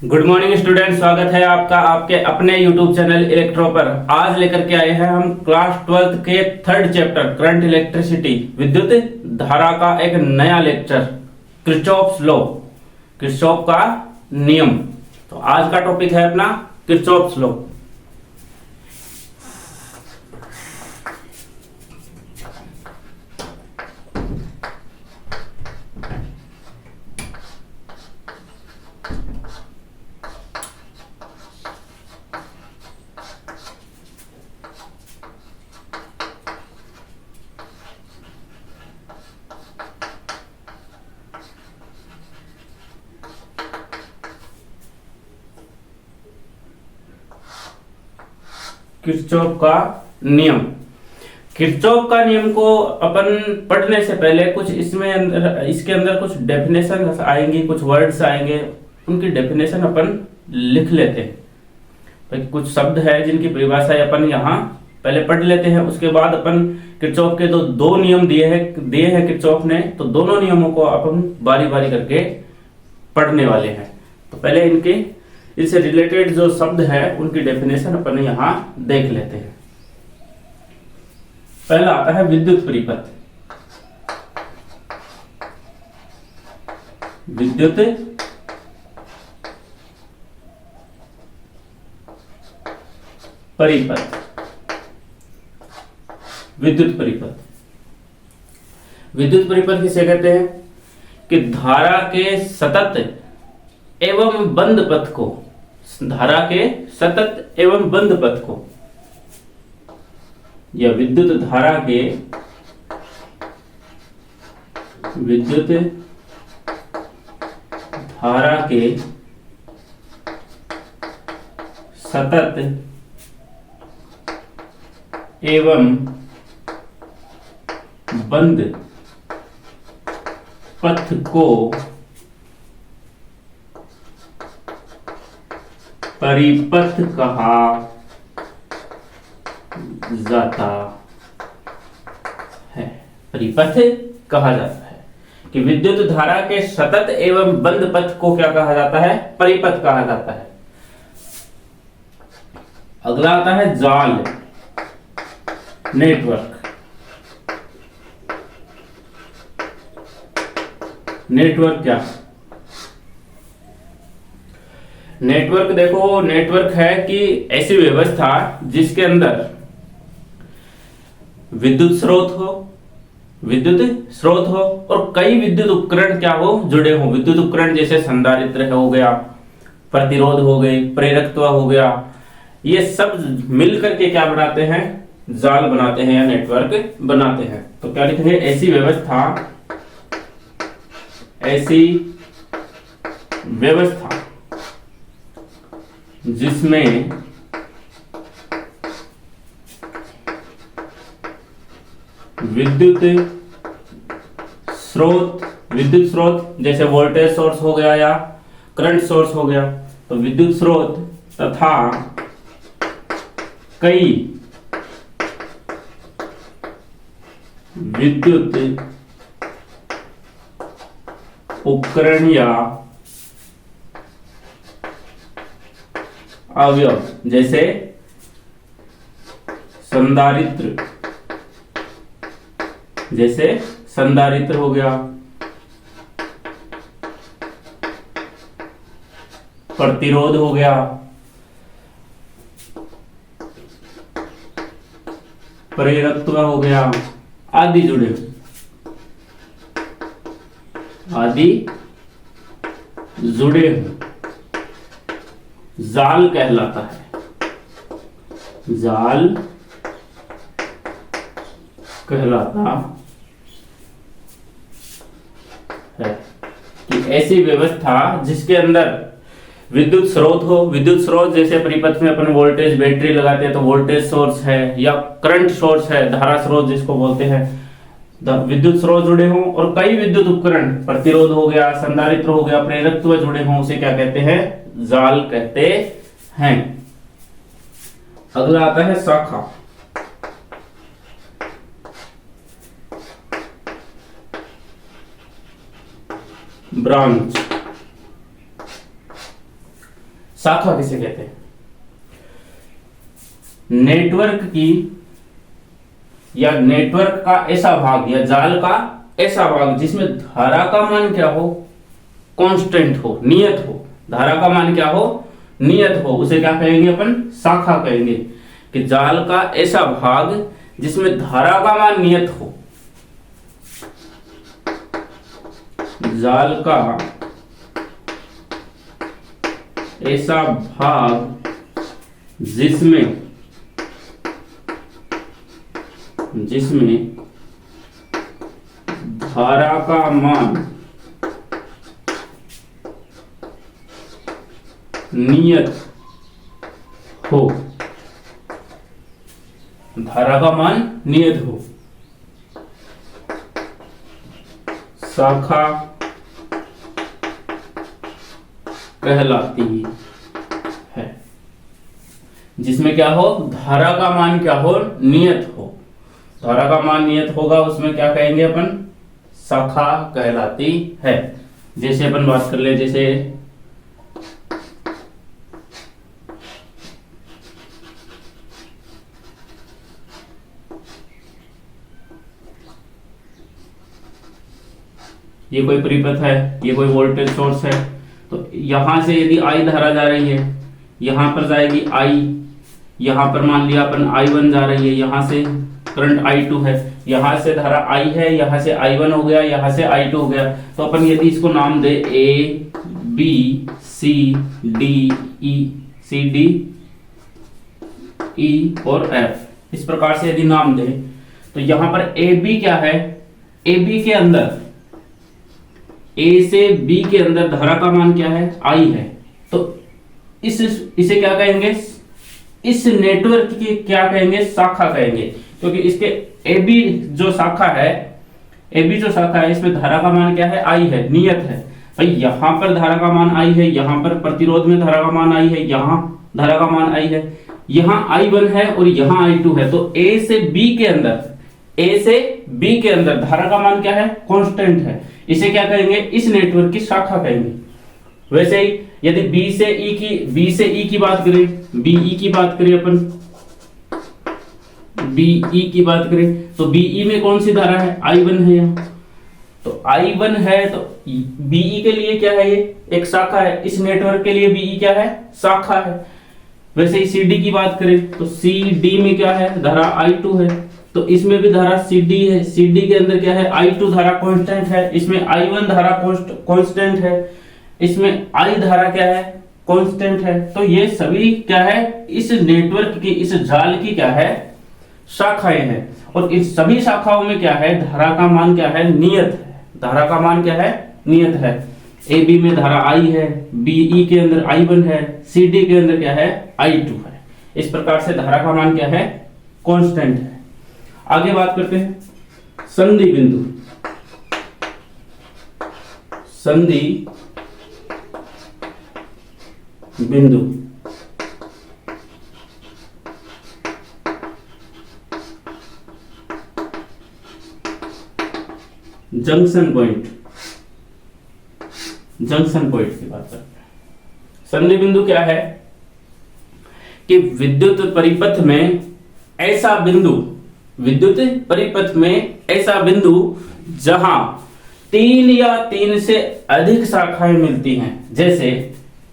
Good morning student, स्वागत है आपका आपके अपने यूट्यूब चैनल इलेक्ट्रो पर। आज लेकर के आए हैं हम क्लास 12th के थर्ड चैप्टर करंट इलेक्ट्रिसिटी विद्युत धारा का एक नया लेक्चर, किरचॉफ्स लॉ, किरचॉफ का नियम। तो आज का टॉपिक है अपना किरचॉफ्स लॉ। किरचॉफ का नियम। किरचॉफ का नियम को अपन पढ़ने से पहले कुछ इसके अंदर कुछ डेफिनेशन आएंगी, कुछ वर्ड्स आएंगे, उनकी डेफिनेशन अपन लिख लेते हैं। तो कुछ शब्द है जिनकी परिभाषा अपन यहाँ पहले पढ़ लेते हैं। उसके बाद अपन किरचॉफ के दो नियम दिए हैं किरचॉफ ने, तो दोनों नियमों को अपन बारी बारी करके पढ़ने वाले हैं। तो पहले इससे रिलेटेड जो शब्द है उनकी डेफिनेशन अपन यहां देख लेते हैं। पहला आता है विद्युत परिपथ। विद्युत परिपथ। विद्युत परिपथ विद्युत परिपथ किसे कहते हैं कि धारा के सतत एवं बंद पथ को, धारा के सतत एवं बंद पथ को, या विद्युत धारा के सतत एवं बंद पथ को परिपथ कहा जाता है। परिपथ कहा जाता है कि विद्युत धारा के सतत एवं बंद पथ को क्या कहा जाता है? परिपथ कहा जाता है। अगला आता है जाल, नेटवर्क। नेटवर्क क्या? नेटवर्क देखो, नेटवर्क है कि ऐसी व्यवस्था जिसके अंदर विद्युत स्रोत हो और कई विद्युत उपकरण क्या हो, जुड़े हो। विद्युत उपकरण जैसे संधारित्र हो गया, प्रतिरोध हो गई, प्रेरकत्व हो गया, ये सब मिलकर के क्या बनाते हैं? जाल बनाते हैं या नेटवर्क बनाते हैं। तो क्या लिखेंगे? ऐसी व्यवस्था जिसमें विद्युत स्रोत जैसे वोल्टेज सोर्स हो गया या करंट सोर्स हो गया, तो विद्युत स्रोत तथा कई विद्युत उपकरण या अवयव जैसे संधारित्र हो गया, प्रतिरोध हो गया, प्रेरकत्व हो गया, आदि जुड़े हो, जाल कहलाता है। जाल कहलाता है कि ऐसी व्यवस्था जिसके अंदर विद्युत स्रोत हो। विद्युत स्रोत जैसे परिपथ में अपन वोल्टेज बैटरी लगाते हैं, तो वोल्टेज सोर्स है या करंट सोर्स है, धारा स्रोत जिसको बोलते हैं। विद्युत स्रोत जुड़े हों और कई विद्युत उपकरण, प्रतिरोध हो गया, संधारित्र हो गया, प्रेरकत्व जुड़े हों, उसे क्या कहते हैं? जाल कहते हैं। अगला आता है शाखा। ब्रांच। शाखा किसे कहते हैं? नेटवर्क की या नेटवर्क का ऐसा भाग या जाल का ऐसा भाग जिसमें धारा का मान क्या हो? कांस्टेंट हो, नियत हो। धारा का मान क्या हो? नियत हो। उसे क्या कहेंगे अपन? शाखा कहेंगे। कि जाल का ऐसा भाग जिसमें धारा का मान नियत हो। जाल का ऐसा भाग जिसमें धारा का मान नियत हो। धारा का मान नियत हो, शाखा कहलाती है। जिसमें क्या हो? धारा का मान क्या हो? नियत हो। धारा का मान नियत होगा, उसमें क्या कहेंगे अपन? शाखा कहलाती है। जैसे अपन बात कर ले, जैसे ये कोई परिपथ है, ये कोई वोल्टेज सोर्स है, तो यहां से यदि I धारा जा रही है, यहां पर जाएगी I, यहां पर मान लिया अपन I1 जा रही है, यहां से करंट I2 है, यहां से धारा I है, यहां से I1 हो गया, यहां से I2 हो गया। तो अपन यदि इसको नाम दे A B C D E और F, इस प्रकार से यदि नाम दे, तो यहां पर AB क्या है? AB के अंदर, A से B के अंदर धारा का मान क्या है? I है। तो इसे क्या कहेंगे? इस नेटवर्क की क्या कहेंगे? शाखा कहेंगे। क्योंकि इसके AB जो शाखा है, इसमें धारा का मान क्या है? I है, नियत है। भाई यहां पर धारा का मान I है, यहां पर प्रतिरोध में धारा का मान I है, यहां धारा का मान I है, यहां I1 है और यहां I2 है। तो A से B के अंदर धारा का मान क्या है? कांस्टेंट है। इसे क्या कहेंगे? इस नेटवर्क की शाखा कहेंगे। वैसे ही यदि B से E की बात करें, BE की बात करें अपन, BE की बात करें, तो BE में कौन सी धारा है? I1 है यहाँ। तो I1 है, तो BE के लिए क्या है? ये एक शाखा है। इस नेटवर्क के लिए BE क्या है? शाखा है। वैसे ही CD की बात करें, तो CD में क्या है? धारा I2 है। तो इसमें भी धारा CD है। CD के अंदर क्या है? I2 धारा कांस्टेंट है, इसमें I1 धारा कांस्टेंट है, इसमें I धारा क्या है? कांस्टेंट है। तो ये सभी क्या है? इस नेटवर्क की, इस जाल की क्या है? शाखाएं हैं। और इन सभी शाखाओं में क्या है? धारा का मान क्या है? नियत है। धारा का मान क्या है? नियत है। AB में धारा I है, BE के अंदर I1 है, CD के अंदर क्या है? I2 है। इस प्रकार से धारा का मान क्या है? कांस्टेंट है। आगे बात करते हैं संधि बिंदु। संधि बिंदु जंक्शन पॉइंट की बात करते हैं। संधि बिंदु क्या है? कि विद्युत परिपथ में ऐसा बिंदु जहां 3 या 3 से अधिक शाखाएं मिलती हैं। जैसे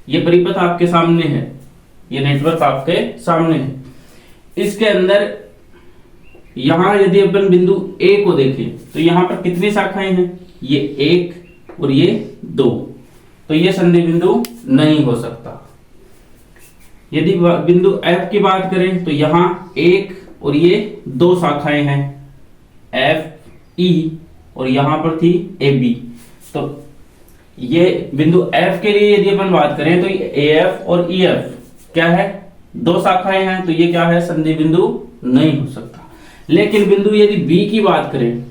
ये परिपथ आपके सामने है, ये नेटवर्क आपके सामने है, इसके अंदर यहां यदि अपन बिंदु A को देखें तो यहां पर कितनी शाखाएं हैं? ये 1 और ये 2। तो ये संधि बिंदु नहीं हो सकता। यदि बिंदु F की बात करें तो यहां 1 और ये 2 शाखाएं हैं, F E, और यहां पर थी AB। तो ये बिंदु F के लिए यदि अपन बात करें तो AF और EF क्या है? 2 शाखाएं हैं। तो ये क्या है? संधि बिंदु नहीं हो सकता। लेकिन बिंदु यदि B की बात करें,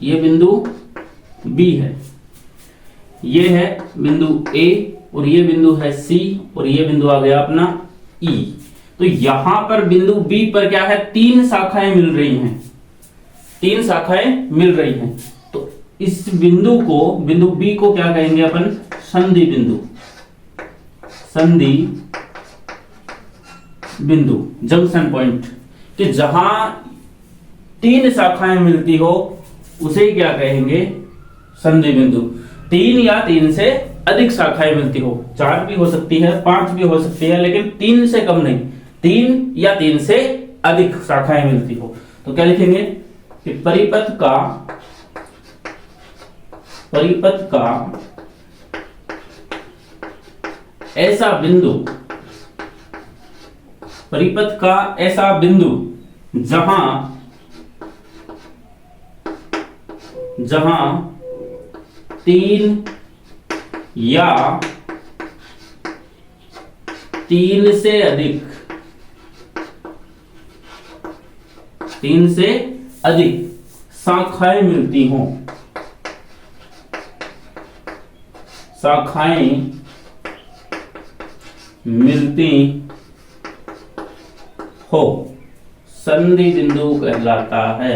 ये बिंदु B है, ये है बिंदु A और ये बिंदु है C और ये बिंदु आ गया अपना E। तो यहां पर बिंदु बी पर क्या है, 3 शाखाएं मिल रही हैं, 3 शाखाएं मिल रही हैं। तो इस बिंदु को, बिंदु बी को क्या कहेंगे अपन, संधि बिंदु, संधि बिंदु, जंक्शन पॉइंट, कि जहां 3 शाखाएं मिलती हो उसे क्या कहेंगे, संधि बिंदु। 3 या 3 से अधिक शाखाएं मिलती हो, 4 भी हो सकती है, 5 भी हो सकती है, लेकिन 3 से कम नहीं, 3 या 3 से अधिक शाखाएं मिलती हो तो क्या लिखेंगे कि परिपथ का ऐसा बिंदु, परिपथ का ऐसा बिंदु जहां 3 या 3 से अधिक, 3 से अधिक शाखाएं मिलती हों, शाखाएं मिलती हो, संधि बिंदु कहलाता है,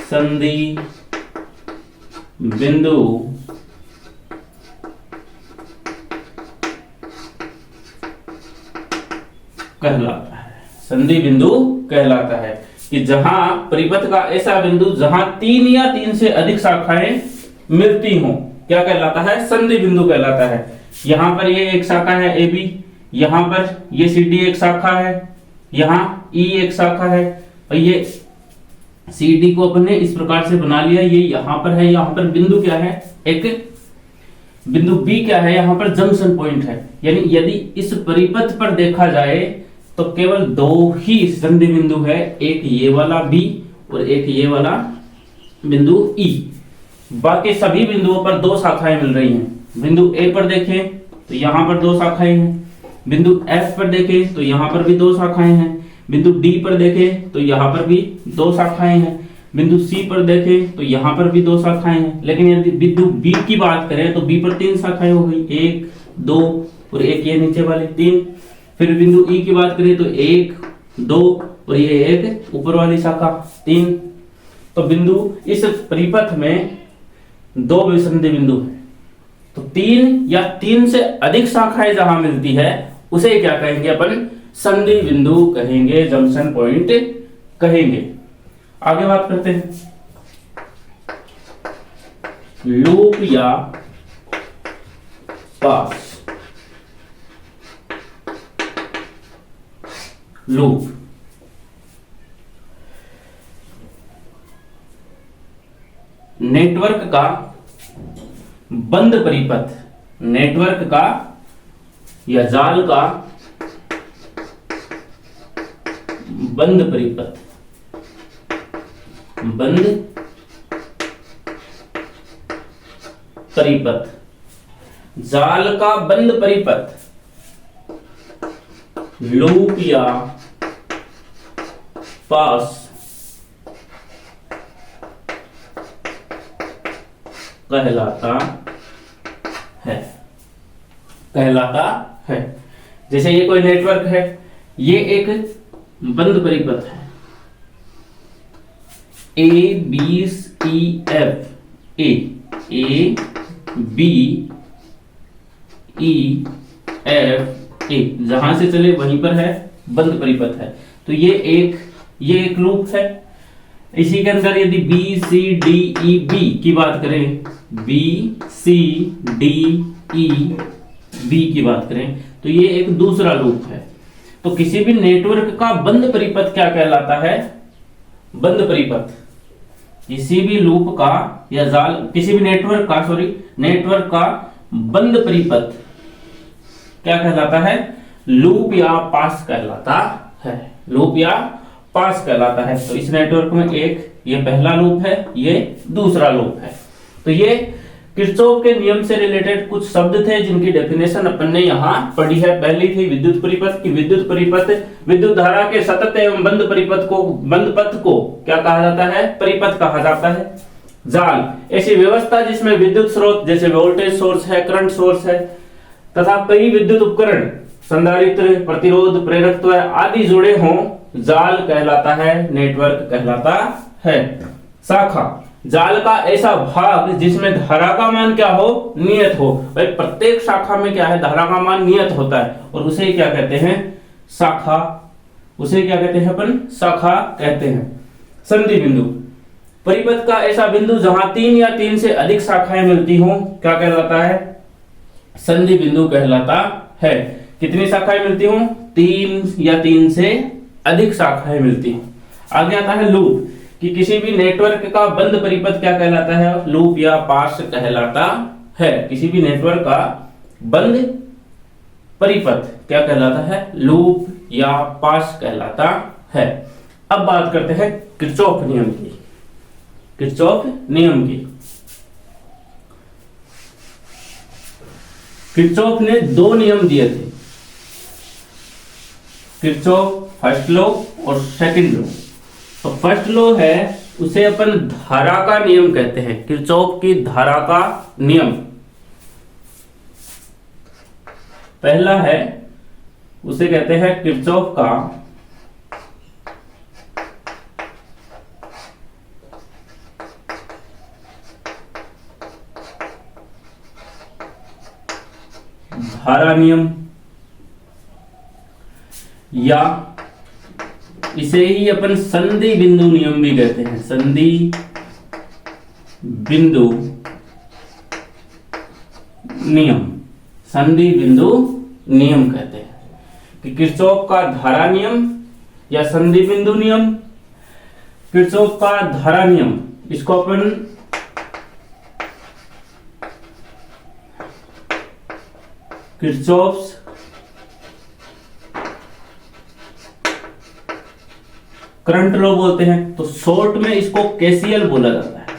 संधि बिंदु कहलाता है, संधि बिंदु कहलाता है कि जहां परिपथ का ऐसा बिंदु जहां 3 या 3 से अधिक शाखाएं मिलती हों, क्या कहलाता है, संधि बिंदु कहलाता है। यहां पर ये एक शाखा है ए बी, यहां पर ये सी डी एक शाखा है, यहां ई एक शाखा है, और ये सी डी को अपने इस प्रकार से बना लिया, ये यहां पर है, यहां पर बिंदु क्या है, एक बिंदु बी क्या है, यहां पर जंक्शन पॉइंट है। यानी यदि इस परिपथ पर देखा जाए तो केवल 2 ही संधि बिंदु है, एक ये वाला बी और एक ये वाला बिंदु ई। बाकी सभी बिंदुओं पर 2 शाखाएं मिल रही हैं। बिंदु ए पर देखें तो यहां पर 2 शाखाएं हैं, बिंदु एफ पर देखें तो यहां पर भी 2 शाखाएं हैं, बिंदु डी पर देखें तो यहां पर भी 2 शाखाएं हैं, बिंदु सी पर देखें तो यहां पर भी 2 शाखाएं हैं। लेकिन यदि बिंदु बी की बात करें तो बी पर 3 शाखाएं हो गई, 1 2 और एक ये नीचे वाली 3। फिर बिंदु ई की बात करें तो 1 2 और ये एक ऊपर वाली शाखा 3। तो बिंदु इस परिपथ में 2 संधि बिंदु है। तो 3 या 3 से अधिक शाखाएं जहां मिलती है उसे क्या कहेंगे अपन, संधि बिंदु कहेंगे, जंक्शन पॉइंट कहेंगे। आगे बात करते हैं, लूप या पास। लूप नेटवर्क का बंद परिपथ, नेटवर्क का या जाल का बंद परिपथ, बंद परिपथ, जाल का बंद परिपथ लूप या पास कहलाता है, कहलाता है। जैसे ये कोई नेटवर्क है, ये एक बंद परिपथ है, A B C F, A B E F A, जहां से चले वहीं पर है, बंद परिपथ है। तो ये एक लूप है। इसी के अंदर यदि B C D E B की बात करें, B C D E B की बात करें तो ये एक दूसरा लूप है। तो किसी भी नेटवर्क का बंद परिपथ क्या कहलाता है, बंद परिपथ। किसी भी लूप का या जाल, किसी भी नेटवर्क का बंद परिपथ क्या कहलाता है, लूप या पास कहलाता है, लूप या पास कहलाता है। तो इस नेटवर्क में एक ये पहला लूप है, ये दूसरा लूप है। तो ये किरचॉफ के नियम से रिलेटेड कुछ शब्द थे जिनकी डेफिनेशन अपन ने यहाँ पढ़ी है। पहली थी विद्युत परिपथ की, विद्युत परिपथ विद्युत धारा के सतत एवं बंद पथ को क्या कहा जाता है, परिपथ कहा जाता है। जाल ऐसी व्यवस्था जिसमें विद्युत स्रोत जैसे वोल्टेज सोर्स है, करंट सोर्स है तथा कई विद्युत उपकरण संधारित्र, प्रतिरोध, प्रेरकत्व आदि जुड़े हों, जाल कहलाता है, नेटवर्क कहलाता है। शाखा, जाल का ऐसा भाग जिसमें धारा का मान क्या हो, नियत हो। भाई प्रत्येक शाखा में क्या है, धारा का मान नियत होता है और उसे क्या कहते हैं, शाखा। उसे क्या कहते हैं अपन, शाखा कहते हैं। संधि बिंदु, परिपथ का ऐसा बिंदु जहां 3 या 3 से अधिक शाखाएं मिलती हों, क्या कहलाता है, संधि बिंदु कहलाता है। कितनी शाखाएं मिलती हों, 3 या 3 से अधिक शाखाएं मिलती हों। आगे आता है लूप, कि किसी भी नेटवर्क का बंद परिपथ क्या कहलाता है, लूप या पाश कहलाता है। किसी भी नेटवर्क का बंद परिपथ क्या कहलाता है, लूप या पाश कहलाता है। अब बात करते हैं किरचॉफ नियम की। किरचॉफ नियम की, किरचॉफ ने 2 नियम दिए थे, किरचॉफ फर्स्ट लॉ और सेकंड लॉ। तो फर्स्ट लॉ है उसे अपन धारा का नियम कहते हैं, किरचॉफ की धारा का नियम। पहला है उसे कहते हैं किरचॉफ का धारा नियम, या इसे ही अपन संधि बिंदु नियम भी कहते हैं। संधि बिंदु नियम, संधि बिंदु नियम कहते हैं कि किरचॉफ का धारा नियम या संधि बिंदु नियम। किरचॉफ का धारा नियम, इसको अपन किरचॉफ्स करंट लॉ बोलते हैं। तो शॉर्ट में इसको केसीएल बोला जाता है,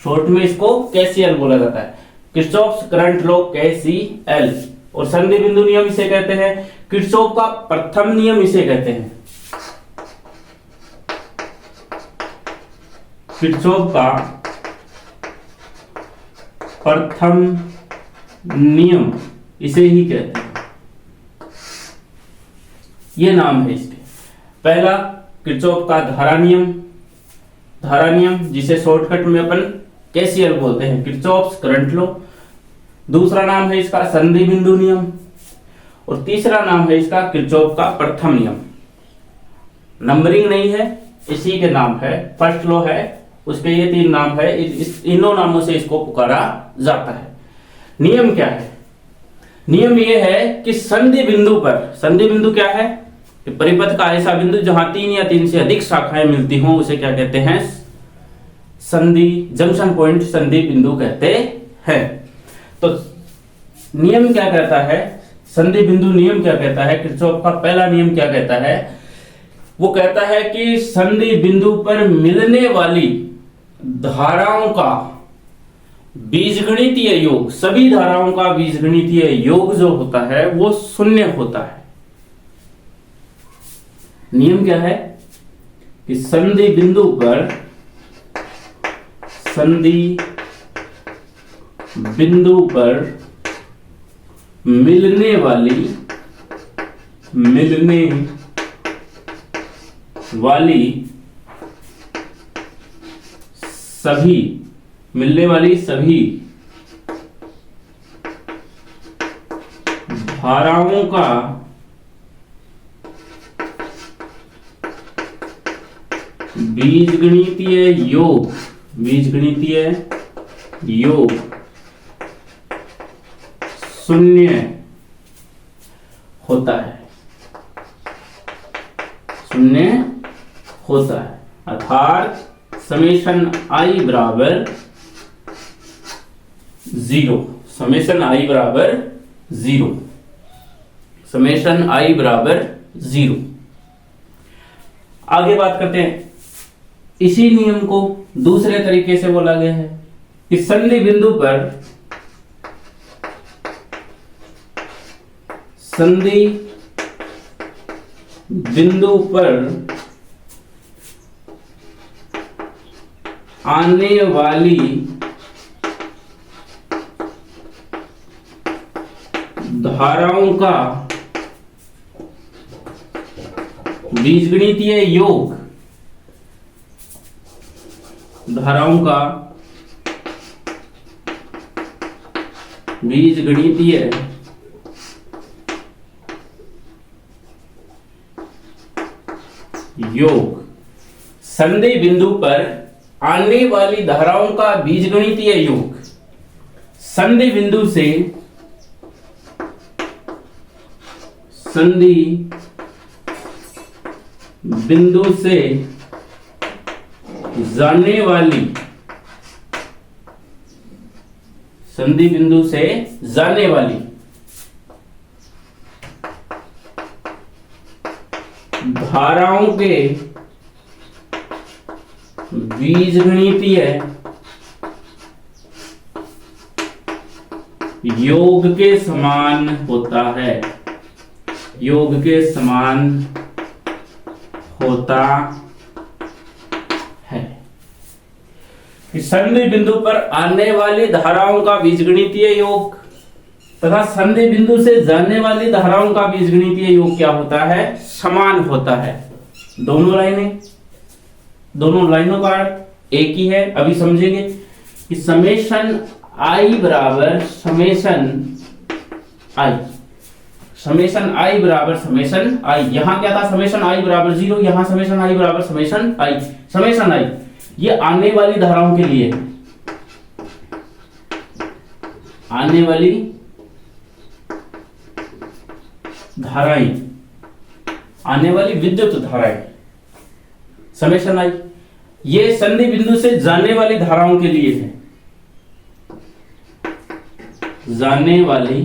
शॉर्ट में इसको केसीएल बोला जाता है, किरचॉफ्स करंट लॉ, केसीएल। और संधि बिंदु नियम इसे कहते हैं, किरचॉफ का प्रथम नियम इसे कहते हैं, किरचॉफ का प्रथम नियम इसे ही कहते हैं। ये नाम है इसके। पहला किरचॉफ का धारा नियम, धारा नियम जिसे शॉर्टकट में अपन केसीएल बोलते हैं, किरचॉफ्स करंट लॉ। दूसरा नाम है इसका संधि बिंदु नियम और तीसरा नाम है इसका किरचॉफ का प्रथम नियम। नंबरिंग नहीं है, इसी के नाम है, फर्स्ट लॉ है, उसके ये 3 नाम है, इन्हों नामों से इसको पुकारा जाता है। नियम क्या है, नियम ये है कि संधि बिंदु पर, संधि बिंदु क्या है, कि परिपथ का ऐसा बिंदु जहां 3 या 3 से अधिक शाखाएं मिलती हों, उसे क्या कहते हैं, संधि, जंक्शन पॉइंट संधि बिंदु कहते हैं। तो नियम क्या कहता है, संधि बिंदु नियम क्या कहता है, किरचॉफ का पहला नियम क्या कहता है, वो कहता है कि संधि बिंदु पर मिलने वाली धाराओं का बीजगणितीय योग, सभी धाराओं का बीजगणितीय योग जो होता है वो शून्य होता है। नियम क्या है कि संधि बिंदु पर, संधि बिंदु पर मिलने वाली सभी धाराओं का बीजगणितीय योग शून्य होता है, शून्य होता है। अर्थात समेशन आई बराबर 0, समेशन आई बराबर 0, समेशन आई बराबर 0। आगे बात करते हैं, इसी नियम को दूसरे तरीके से बोला गया है कि संधि बिंदु पर, संधि बिंदु पर आने वाली धाराओं का बीजगणितीय योग धाराओं का बीजगणितीय योग संधि बिंदु पर आने वाली धाराओं का बीजगणितीय योग संधि बिंदु से जाने वाली संधि बिंदु से जाने वाली धाराओं के बीजगणितीय योग के समान होता है, योग के समान होता है। संधि बिंदु पर आने वाली धाराओं का बीजगणितीय योग तथा संधि बिंदु से जाने वाली धाराओं का बीजगणितीय योग क्या होता है? समान होता है। दोनों लाइनों का अर्थ एक ही है। अभी समझेंगे कि समेशन आई बराबर समेशन आई बराबर समेशन आई। यहां क्या था? समेशन आई बराबर 0, यहां समेशन आई बराबर समेशन आई ये आने वाली धाराओं के लिए, आने वाली धाराएं, आने वाली विद्युत धाराएं समेशन आई। ये संधि बिंदु से जाने वाली धाराओं के लिए है, जाने वाली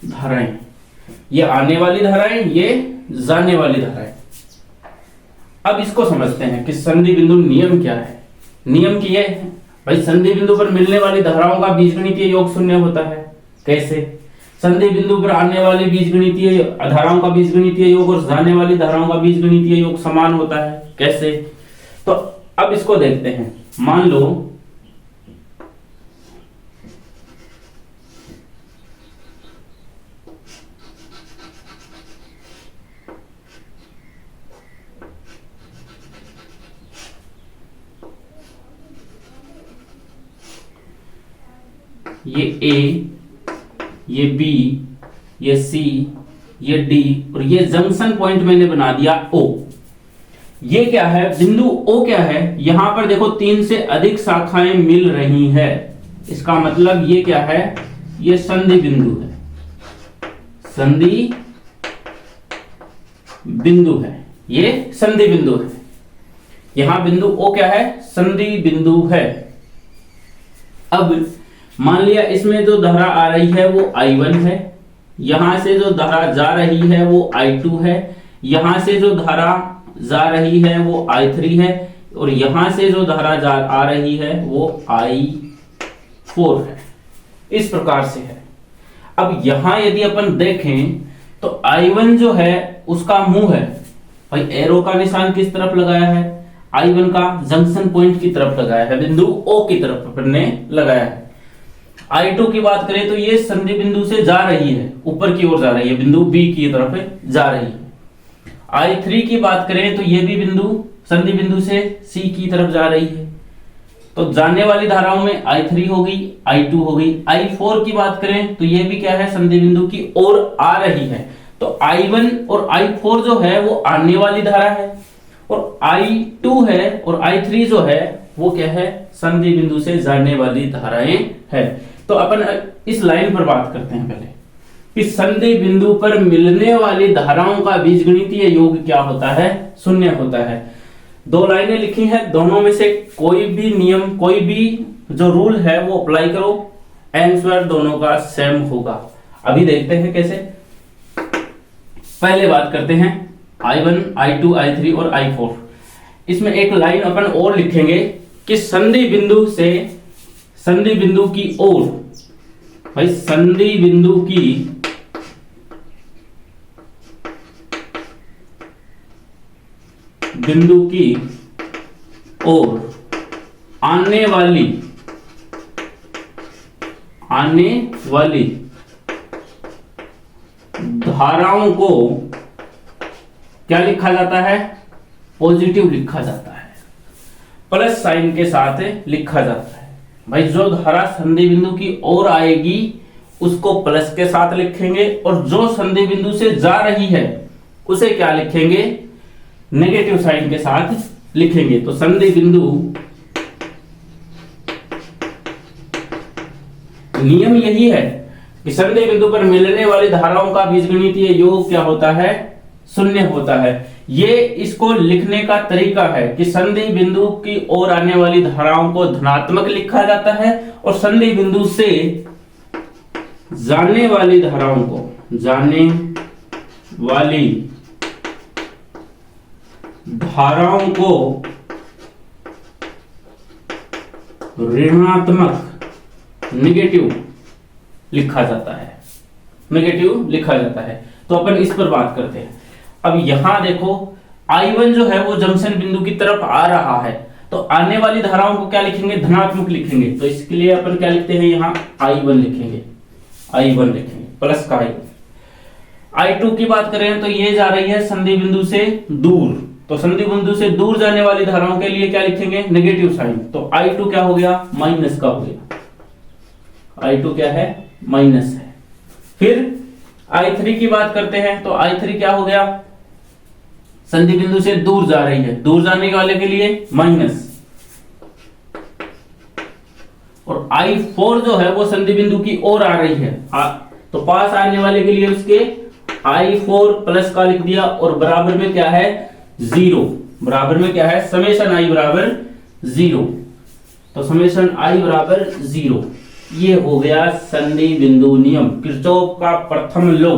धाराएं, ये आने वाली धाराएं, ये जाने वाली धाराएं। अब इसको समझते हैं कि संधि बिंदु नियम क्या है। नियम की ये है भाई, संधि बिंदु पर मिलने वाली धाराओं का बीजगणितीय योग शून्य होता है। कैसे? संधि बिंदु पर आने वाली बीजगणितीय धाराओं का बीजगणितीय योग और जाने वाली धाराओं का बीजगणितीय योग समान होता है। कैसे? तो अब इसको देखते हैं। मान लो ये ए, ये बी, ये सी, ये डी और ये जंक्शन पॉइंट मैंने बना दिया ओ। ये क्या है? बिंदु ओ क्या है? यहां पर देखो 3 से अधिक शाखाएं मिल रही है। इसका मतलब ये क्या है? ये संधि बिंदु है, संधि बिंदु है, ये संधि बिंदु है। यहां बिंदु ओ क्या है? संधि बिंदु है। अब मान लिया इसमें जो धारा आ रही है वो I1 है, यहां से जो धारा जा रही है वो I2 है, यहां से जो धारा जा रही है वो I3 है और यहां से जो धारा आ रही है वो I4 है। इस प्रकार से है। अब यहां यदि अपन देखें तो I1 जो है उसका मुंह है भाई, एरो का निशान किस तरफ लगाया है? I1 का जंक्शन पॉइंट की तरफ लगाया है, बिंदु O की तरफ अपन ने लगाया है। I2 की बात करें तो ये संधि बिंदु से जा रही है, ऊपर की ओर जा रही है, बिंदु B की तरफ जा रही है। I3 की बात करें तो ये भी बिंदु संधि बिंदु से C की तरफ जा रही है। तो जाने वाली धाराओं में I3 हो गई, I2 हो गई। I4 की बात करें तो ये भी क्या है? संधि बिंदु की ओर आ रही है। तो I1 और I4 जो है वो आने वाली धारा है और I2 है और I3 जो है वो क्या है? संधि बिंदु से जाने वाली धाराएं है। तो अपन इस लाइन पर बात करते हैं पहले कि संधि बिंदु पर मिलने वाली धाराओं का बीजगणितीय योग क्या होता है? शून्य होता है। 2 लाइनें लिखी हैं, दोनों में से कोई भी नियम, कोई भी जो रूल है वो अप्लाई करो, आंसर दोनों का सेम होगा। अभी देखते हैं कैसे। पहले बात करते हैं I1, I2, I3 और I4। इसमें एक लाइन अपन और लिखेंगे कि संधि बिंदु से संधि बिंदु की ओर, भाई संधि बिंदु की ओर आने वाली धाराओं को क्या लिखा जाता है, पॉजिटिव लिखा जाता है, प्लस साइन के साथ लिखा जाता है। भाई जो धारा संधि बिंदु की ओर आएगी उसको प्लस के साथ लिखेंगे, और जो संधि बिंदु से जा रही है उसे क्या लिखेंगे, नेगेटिव साइन के साथ लिखेंगे। तो संधि बिंदु नियम यही है कि संधि बिंदु पर मिलने वाली धाराओं का बीजगणितीय योग क्या होता है, शून्य होता है। ये इसको लिखने का तरीका है कि संधि बिंदु की ओर आने वाली धाराओं को धनात्मक लिखा जाता है, और संधि बिंदु से जाने वाली धाराओं को, जाने वाली धाराओं को ऋणात्मक, नेगेटिव लिखा जाता है, नेगेटिव लिखा जाता है। तो अपन इस पर बात करते हैं। अब यहां देखो I1 जो है वो जंक्शन बिंदु की तरफ आ रहा है, तो आने वाली धाराओं को क्या लिखेंगे, धनात्मक लिखेंगे। तो इसके लिए अपन क्या लिखते हैं, यहां I1 लिखेंगे, I1 लिखेंगे, प्लस का I1। I2 की बात करें तो ये जा रही है संधि बिंदु से दूर, तो संधि बिंदु से दूर जाने वाली धाराओं के लिए क्या लिखेंगे, नेगेटिव साइन। तो I2 क्या हो गया, माइनस का हो गया, I2 क्या है, माइनस है। फिर I3 की बात करते हैं तो I3 क्या हो गया, संधि बिंदु से दूर जा रही है, दूर जाने वाले के लिए माइनस, और I4 जो है वो संधि बिंदु की ओर आ रही है, तो पास आने वाले के लिए उसके I4 प्लस का लिख दिया, और बराबर में क्या है, जीरो, बराबर में क्या है, समेशन I बराबर जीरो। तो समेशन I बराबर जीरो। ये हो गया संधि बिंदु नियम, किरचॉफ का प्रथम लॉ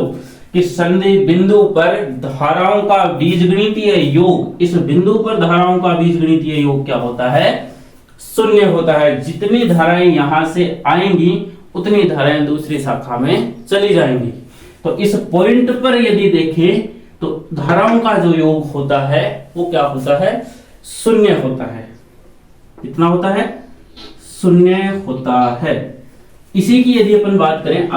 कि संधि बिंदु पर धाराओं का बीजगणितीय योग, इस बिंदु पर धाराओं का बीजगणितीय योग क्या होता है, शून्य होता है। जितनी धाराएं यहां से आएंगी उतनी धाराएं दूसरी शाखा में चली जाएंगी। तो इस पॉइंट पर यदि देखें तो धाराओं का जो योग होता है वो क्या होता है, शून्य होता है। कितना होता है, शून्य होता है। इसी की यदि अपन बात करें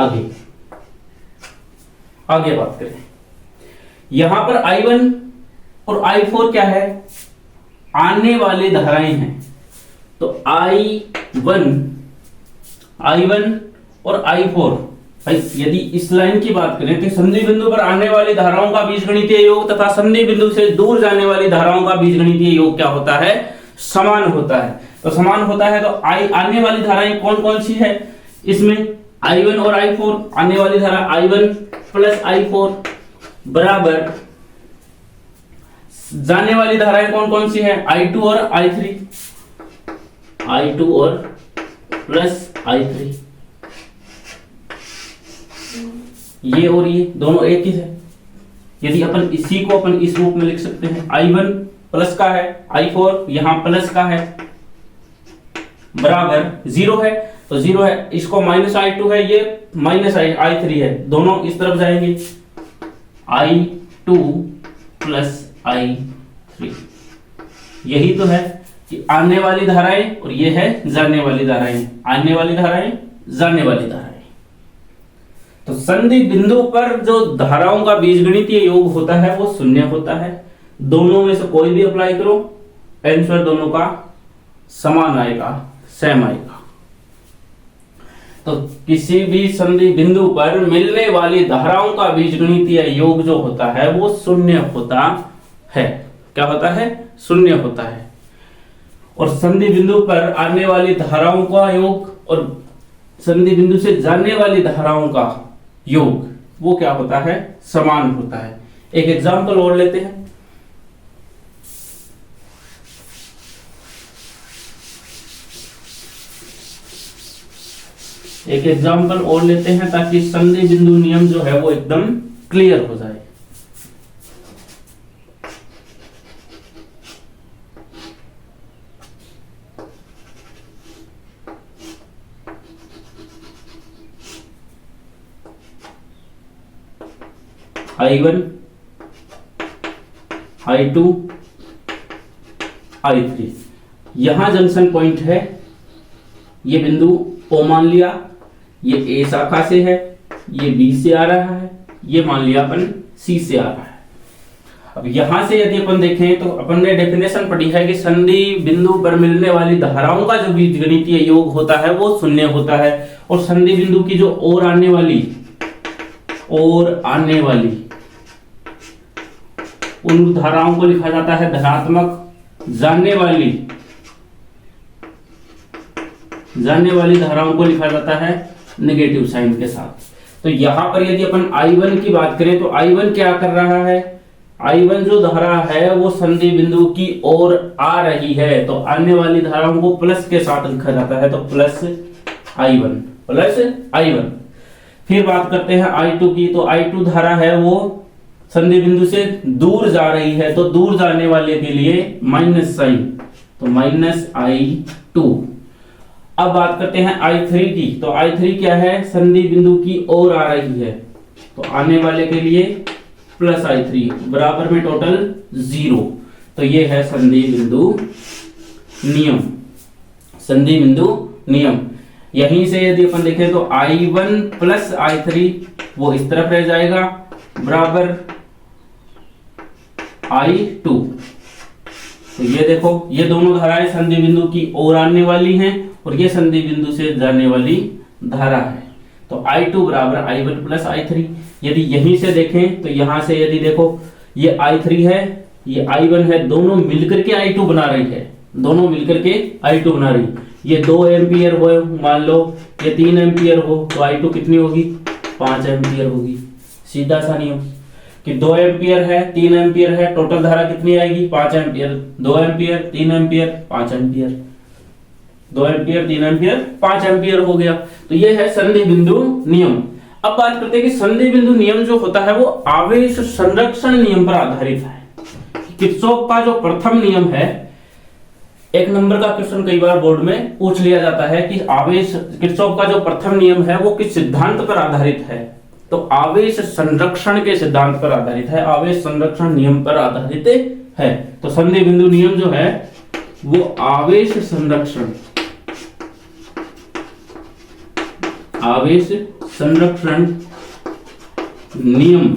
आगे बात करें, यहां पर I1 और I4 क्या है, आने वाली धाराएं हैं। तो I1 और I4, भाई यदि इस लाइन की बात करें तो संधि बिंदु पर आने वाली धाराओं का बीजगणितीय योग तथा संधि बिंदु से दूर जाने वाली धाराओं का बीजगणितीय योग क्या होता है, समान होता है। तो समान होता है तो आने वाली धाराएं कौन कौन सी है, इसमें I1 और I4, आने वाली धारा I1 प्लस I4 बराबर जाने वाली धाराएं कौन कौन सी है, I2 और I3, I2 और प्लस I3, ये और ये दोनों एक ही है। यदि अपन इसी को अपन इस रूप में लिख सकते हैं, I1 प्लस का है, I4 यहां प्लस का है, बराबर जीरो है, तो जीरो है, इसको माइनस I2 है, ये माइनस I3 है, दोनों इस तरफ जाएंगे, I2 प्लस I3। यही तो है कि आने वाली धाराएं और ये है जाने वाली धाराएं, आने वाली धाराएं, जाने वाली धाराएं। तो संधि बिंदु पर जो धाराओं का बीजगणितीय योग होता है वो शून्य होता है। दोनों में से कोई भी अप्लाई करो, आंसर दोनों का समान आएगा, सेम आएगा। तो किसी भी संधि बिंदु पर मिलने वाली धाराओं का बीजगणितीय योग जो होता है वो शून्य होता है। क्या होता है, शून्य होता है। और संधि बिंदु पर आने वाली धाराओं का योग और संधि बिंदु से जाने वाली धाराओं का योग वो क्या होता है, समान होता है। एक एग्जांपल और लेते हैं। एक एग्जांपल और लेते हैं ताकि संधि बिंदु नियम जो है वो एकदम क्लियर हो जाए। I1, I2, I3 यहां जंक्शन पॉइंट है। ये बिंदु O मान लिया, ये A शाखा से है, ये B से आ रहा है, ये मान लिया अपन C से आ रहा है। अब यहां से यदि अपन देखें तो अपन ने डेफिनेशन पढ़ी है कि संधि बिंदु पर मिलने वाली धाराओं का जो बीजगणितीय योग होता है वो शून्य होता है, और संधि बिंदु की जो ओर आने वाली उन धाराओं को लिखा जाता है धनात्मक, जाने वाली धाराओं को लिखा जाता है नेगेटिव साइन के साथ। तो यहां पर यदि अपन I1 की बात करें तो I1 क्या कर रहा है, I1 जो धारा है वो संधि बिंदु की ओर आ रही है, तो आने वाली धाराओं को प्लस के साथ लिखा जाता है, तो प्लस I1। फिर बात करते हैं I2 की, तो I2 धारा है वो संधि बिंदु से दूर जा रही है, तो दूर जाने वाले के लिए माइनस साइन, तो माइनस I2। अब बात करते हैं I3 की, तो I3 क्या है, संधि बिंदु की ओर आ रही है, तो आने वाले के लिए प्लस I3 बराबर में टोटल 0। तो ये है संधि बिंदु नियम। यहीं से यदि अपन देखें तो I1 प्लस I3 वो इस तरफ रह जाएगा बराबर I2। तो ये देखो, ये दोनों धाराएं संधि बिंदु की ओर आने वाली हैं और ये संधि बिंदु से जाने वाली धारा है, तो I2 बराबर I1 प्लस I3। यदि यहीं से देखें तो यहां से यदि देखो ये I3 है, ये I1 है, दोनों मिलकर के I2 बना रही है, ये 2 एम्पियर हो, मान लो ये 3 एम्पियर हो, तो I2 कितनी होगी, 5 एम्पियर होगी। सीधा सा नियम कि 2 एम्पियर है, 3 एम्पियर है, टोटल धारा कितनी आएगी, 5 ampere. 2 ampere, 3 ampere, 5 ampere, 2 ampere, 3 ampere, 5 ampere हो गया। तो ये है संधि बिंदु नियम। अब बात करते हैं कि संधि बिंदु नियम जो होता है वो आवेश संरक्षण नियम पर आधारित है। किरचॉफ का जो प्रथम नियम है, 1 नंबर का क्वेश्चन कई बार बोर्ड में पूछ लिया जाता है कि किरचॉफ का जो प्रथम नियम है वो किस सिद्धांत पर आधारित है, तो आवेश संरक्षण के सिद्धांत पर आधारित है, आवेश संरक्षण नियम पर आधारित है। तो संधि बिंदु नियम जो है वो आवेश संरक्षण नियम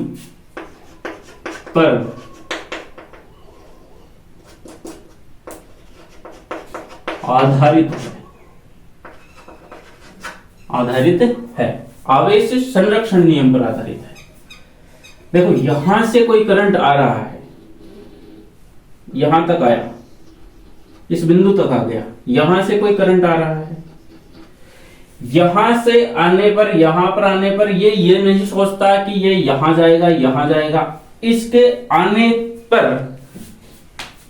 पर आधारित है, आवेश संरक्षण नियम पर आधारित है। देखो यहां से कोई करंट आ रहा है, यहां तक आया, इस बिंदु तक आ गया, यहां से कोई करंट आ रहा है, यहां से आने पर, यहां पर आने पर ये नहीं सोचता कि ये यहां जाएगा, इसके आने पर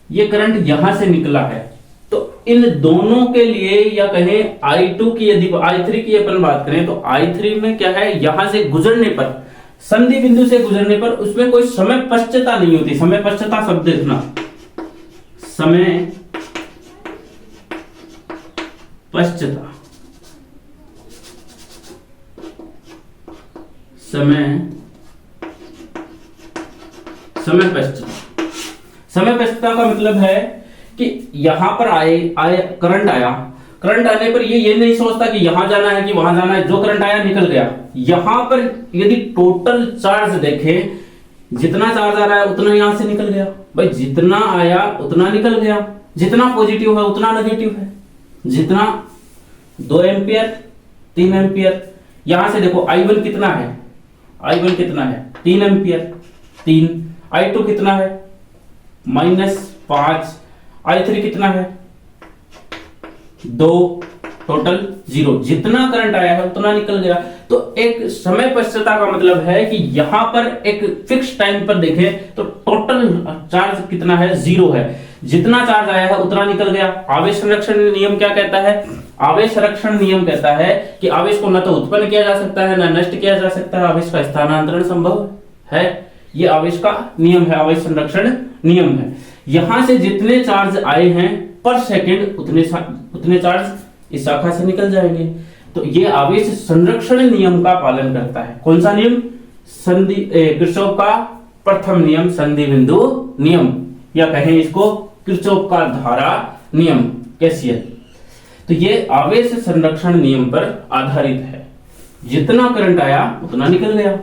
ये करंट यहां से निकला है। तो इन दोनों के लिए, या कहें I2 की, यदि I3 की अपन बात करें तो I3 में क्या है, यहां से गुजरने पर, संधि बिंदु से गुजरने पर उसमें कोई समय पश्चता नहीं होती। समय पश्चता शब्द देखना, समय पश्चता, समय पश्चता का मतलब है कि यहां पर करंट आया, करंट आने पर ये नहीं सोचता कि यहां जाना है कि वहां जाना है, जो करंट आया निकल गया। यहां पर यदि टोटल चार्ज देखें, जितना चार्ज आ रहा है उतना यहां से निकल गया, भाई जितना आया उतना निकल गया, जितना पॉजिटिव है उतना नेगेटिव है, जितना 2 एम्पियर, 3 एम्पियर, यहां से देखो I1 कितना है, 3 एम्पियर, 3, I2 कितना है -5, I3 कितना है 2, टोटल 0, जितना करंट आया है उतना निकल गया। तो एक समय पश्चता का मतलब है कि यहां पर एक फिक्स टाइम पर देखें तो टोटल चार्ज कितना है, 0 है, जितना चार्ज आया है उतना निकल गया। आवेश संरक्षण नियम क्या कहता है, आवेश संरक्षण नियम कहता है कि आवेश को न तो उत्पन्न किया जा सकता है न नष्ट किया जा सकता है, आवेश का स्थानांतरण संभव है। ये आवेश का नियम है, आवेश संरक्षण नियम है। यहां से जितने चार्ज आए हैं पर सेकंड उतने चार्ज इस शाखा से निकल जाएंगे। तो ये आवेश संरक्षण नियम का पालन करता है। कौन सा नियम, किरचॉफ का प्रथम नियम, संधि बिंदु नियम, या कहें इसको किरचॉफ का धारा नियम, केसीएल। तो ये आवेश संरक्षण नियम पर आधारित है। जितना करंट आया उतना निकल गया,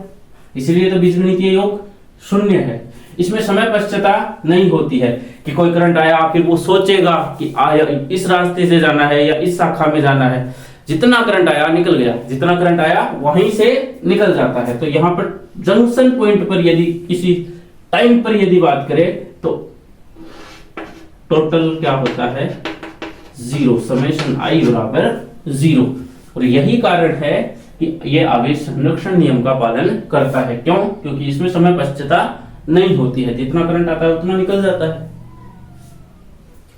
इसलिए तो बीजगणितीय योग शून्य है। इसमें समय पश्चता नहीं होती है कि कोई करंट आया फिर वो सोचेगा कि इस रास्ते से जाना है या इस शाखा में जाना है। जितना करंट आया निकल गया, जितना करंट आया वहीं से निकल जाता है। तो यहाँ पर जंक्शन पॉइंट पर यदि किसी टाइम पर यदि बात करें तो टोटल क्या होता है, जीरो, समेशन आई बराबर जीरो। और यही कारण है कि यह आवेश संरक्षण नियम का पालन करता है। क्यों? क्योंकि इसमें समय पश्चता नहीं होती है, जितना करंट आता है उतना निकल जाता है।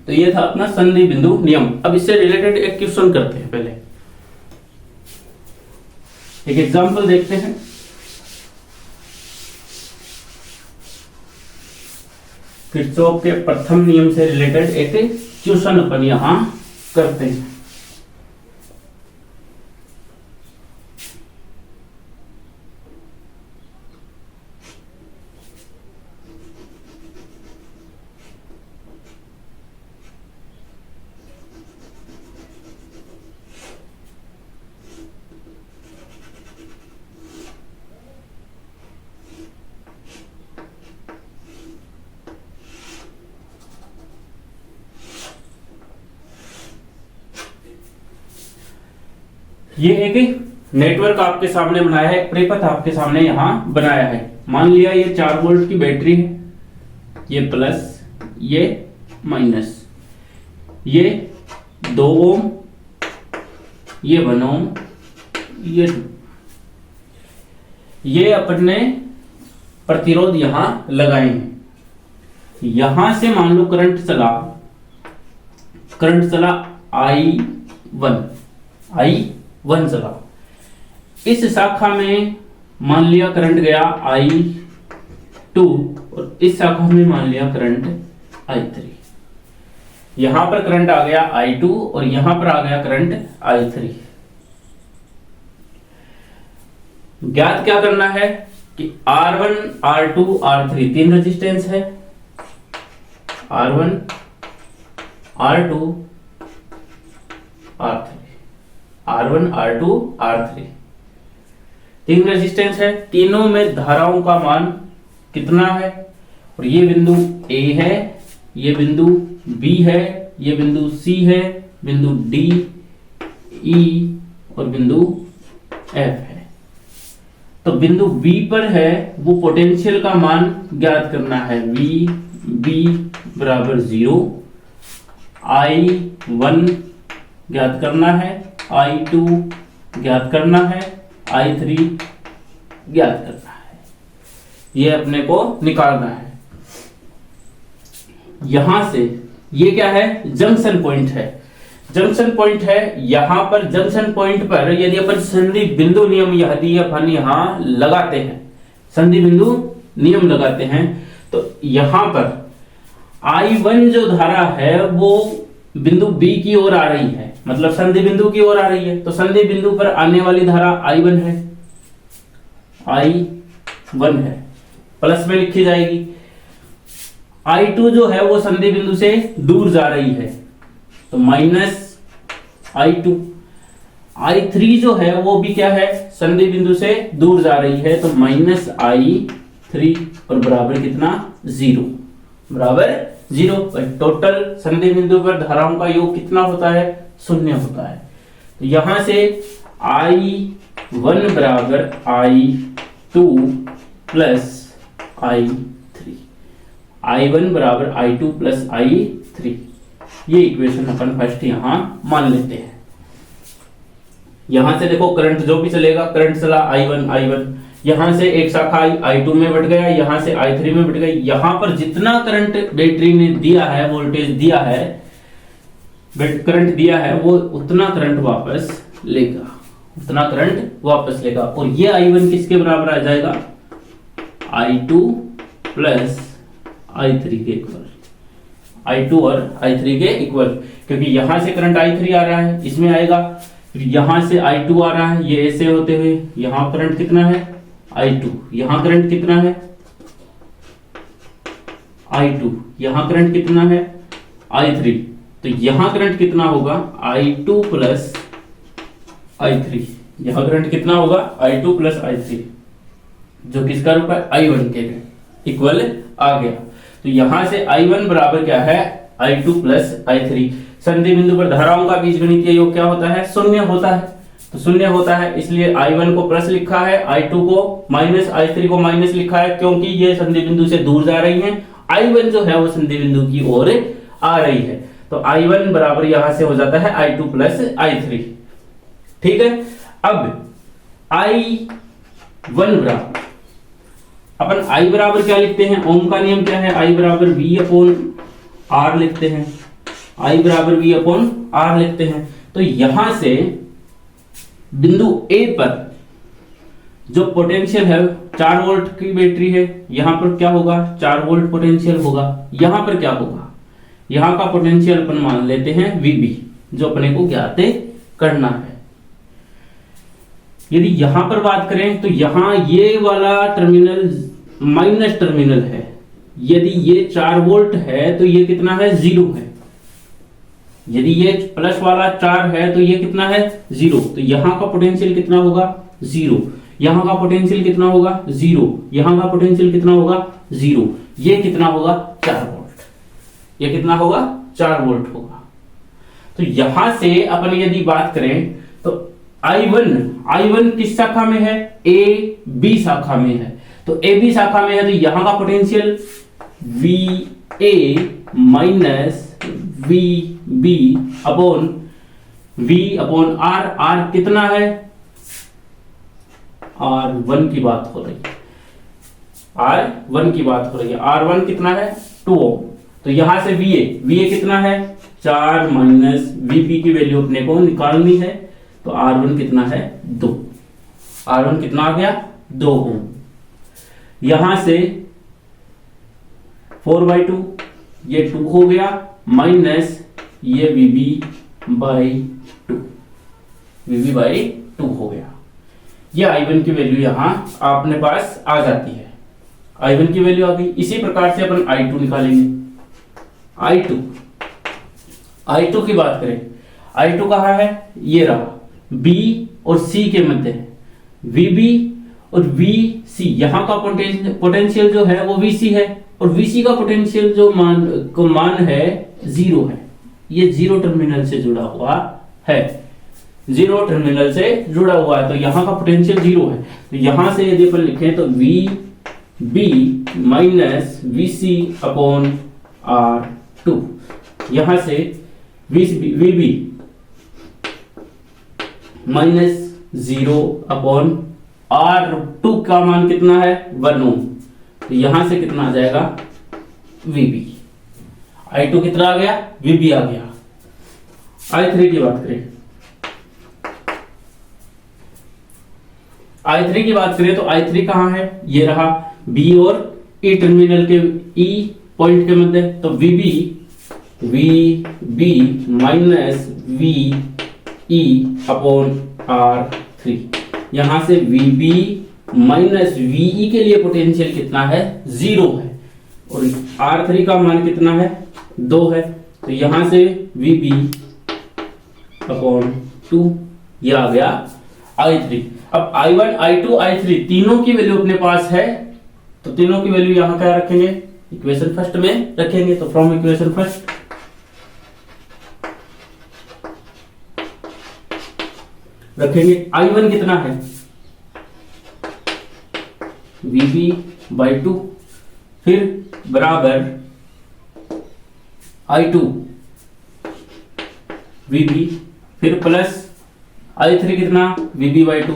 तो ये था अपना संधि बिंदु नियम। अब इससे रिलेटेड एक क्वेश्चन करते हैं, पहले एक एग्जांपल देखते हैं। किरचॉफ के प्रथम नियम से रिलेटेड एक क्वेश्चन अपन यहां करते हैं। ये एक नेटवर्क आपके सामने बनाया है, परिपथ आपके सामने यहां बनाया है। मान लिया ये 4 वोल्ट की बैटरी है, ये प्लस, ये माइनस, ये 2 ओम, ये 1 ओम, ये 2। ये अपन ने प्रतिरोध यहां लगाए हैं। यहां से मान लो करंट चला I1 चला। इस शाखा में मान लिया करंट गया I2 और इस शाखा में मान लिया करंट I3। यहां पर करंट आ गया I2 और यहां पर आ गया करंट I3। ज्ञात क्या करना है कि R1, R2, R3 तीन रेजिस्टेंस है। R1, R2, R3, R1, R2, R3 तीन रेजिस्टेंस है। तीनों में धाराओं का मान कितना है? और ये बिंदु A है, ये बिंदु B है, ये बिंदु C है, बिंदु D, E और बिंदु F है। तो बिंदु B पर है वो पोटेंशियल का मान ज्ञात करना है। VB बराबर 0, I1 ज्ञात करना है, I2 ज्ञात करना है, I3 ज्ञात करना है। ये अपने को निकालना है। यहां से ये क्या है? जंक्शन पॉइंट है। जंक्शन पॉइंट है। यहां पर जंक्शन पॉइंट पर यदि अपन संधि बिंदु नियम यदि अपन यहां लगाते हैं, संधि बिंदु नियम लगाते हैं, तो यहां पर I1 जो धारा है वो बिंदु B की ओर आ रही है, मतलब संधि बिंदु की ओर आ रही है। तो संधि बिंदु पर आने वाली धारा I1 है, I1 है, प्लस में लिखी जाएगी। I2 जो है वो संधि बिंदु से दूर जा रही है, तो माइनस I2। I3 जो है वो भी क्या है? संधि बिंदु से दूर जा रही है, तो माइनस I3 और बराबर कितना? 0, बराबर 0। टोटल संधि बिंदु पर धाराओं का योग कितना होता है? 0 होता है। तो यहां से I1 बराबर I2 प्लस I3, I1 बराबर I2 प्लस I3। ये इक्वेशन अपन फर्स्ट यहां मान लेते हैं। यहां से देखो करंट जो भी चलेगा, करंट चला I1, यहां से एक शाखा I2 में बट गया, यहां से I3 में बट गई। यहां पर जितना करंट बैटरी ने दिया है, वोल्टेज दिया है, करंट दिया है, वो उतना करंट वापस लेगा, उतना करंट वापस लेगा। और ये I1 किसके बराबर आ जाएगा? I2 प्लस I3 के इक्वल, I2 और I3 के इक्वल, क्योंकि यहां से करंट I3 आ रहा है, इसमें आएगा, फिर यहां से I2 आ रहा है, ये ऐसे होते हुए यहां करंट कितना है? I2। यहां करंट कितना है? I2। यहां करंट कितना है? I3। तो यहां करंट कितना होगा? I2 plus I3। यहां करंट कितना होगा? I2 plus I3। जो किसका रूप है, I1 के लिए इक्वल आ गया। तो यहां से I1 बराबर क्या है, I2 प्लस I3। संधि बिंदु पर धाराओं का बीजगणितीय योग क्या होता है, शून्य होता है। तो शून्य होता है, इसलिए I1 को प्लस लिखा है, I2 को माइनस, I3 को माइनस लिखा है, क्योंकि ये संधि बिंदु से दूर जा रही हैं। I1 जो है वो संधि बिंदु की ओर आ रही है। तो I1 बराबर यहां से हो जाता है I2 प्लस I3। ठीक है, अब I1 बराबर, अपन I बराबर क्या लिखते हैं, ओम का नियम क्या है, I बराबर V अपॉन R लिखते हैं, I बराबर V अपॉन R लिखते हैं। तो यहां से बिंदु A पर जो पोटेंशियल है 4 वोल्ट की बैटरी है, यहां पर क्या होगा, 4 वोल्ट पोटेंशियल होगा। यहां पर क्या होगा, यहां का पोटेंशियल अपन मान लेते हैं VB, जो अपने को ज्ञात करना है। यदि यहां पर बात करें तो यहां ये वाला टर्मिनल माइनस टर्मिनल है, यदि ये 4 वोल्ट है तो ये कितना है, 0 है। यदि ये प्लस वाला 4 है तो ये कितना है, 0। तो यहां का पोटेंशियल कितना होगा, 0। यहां का पोटेंशियल कितना होगा, 0। यहां का पोटेंशियल कितना होगा, 0। ये कितना होगा, 4 वोल्ट। ये कितना होगा, 4 वोल्ट होगा। तो यहां से अपन यदि बात करें तो I1 किस शाखा में है, ए बी शाखा में है। तो ए बी शाखा में है तो यहां का potential VA minus VB upon V upon R कितना है, R1 की बात हो रही है, R1 की बात हो रही है। R1 कितना है, 2 ओम। तो यहां से VA कितना है, 4 माइनस VB की वैल्यू अपने को निकालनी है। तो R1 कितना है, 2। R1 कितना आ गया, 2 ओम। यहां से 4/2 ये 2 हो गया, माइनस ये VB बाई 2 हो गया। ये I1 की वैल्यू यहां अपने पास आ जाती है, I1 की वैल्यू आ गई। इसी प्रकार से अपन I2 निकालेंगे। I2 की बात करें, I2 कहां है, ये रहा B और C के मध्य है, VB और VC। यहां का पोटेंशियल जो है वो VC है, और VC का पोटेंशियल जो मान है 0 है। ये 0 टर्मिनल से जुड़ा हुआ है, 0 टर्मिनल से जुड़ा हुआ है। तो यहां का पोटेंशियल 0 है। तो यहां से यदि अपन लिखें तो VB minus VC upon R2। यहां से VB माइनस 0 अपॉन R2 का मान कितना है, 1 ओम। तो यहां से कितना आ जाएगा, VB। I2 कितना आ गया, VB आ गया। I3 की बात करें, I3 की बात करें तो I3 कहां है, ये रहा B और E टर्मिनल के E पॉइंट के मध्य। तो VB minus VE upon R3। यहां से VB माइनस VE के लिए पोटेंशियल कितना है, 0 है, और R3 का मान कितना है, 2 है। तो यहां से VB अपॉन 2 ये आ गया I3। अब I1, I2, I3 तीनों की वैल्यू अपने पास है, तो तीनों की वैल्यू यहां क्या रखेंगे, इक्वेशन फर्स्ट में रखेंगे। तो फ्रॉम इक्वेशन फर्स्ट रखेंगे, I1 कितना है, VB बाई 2, फिर बराबर I2 VB, फिर प्लस I3 कितना, VB बाई 2,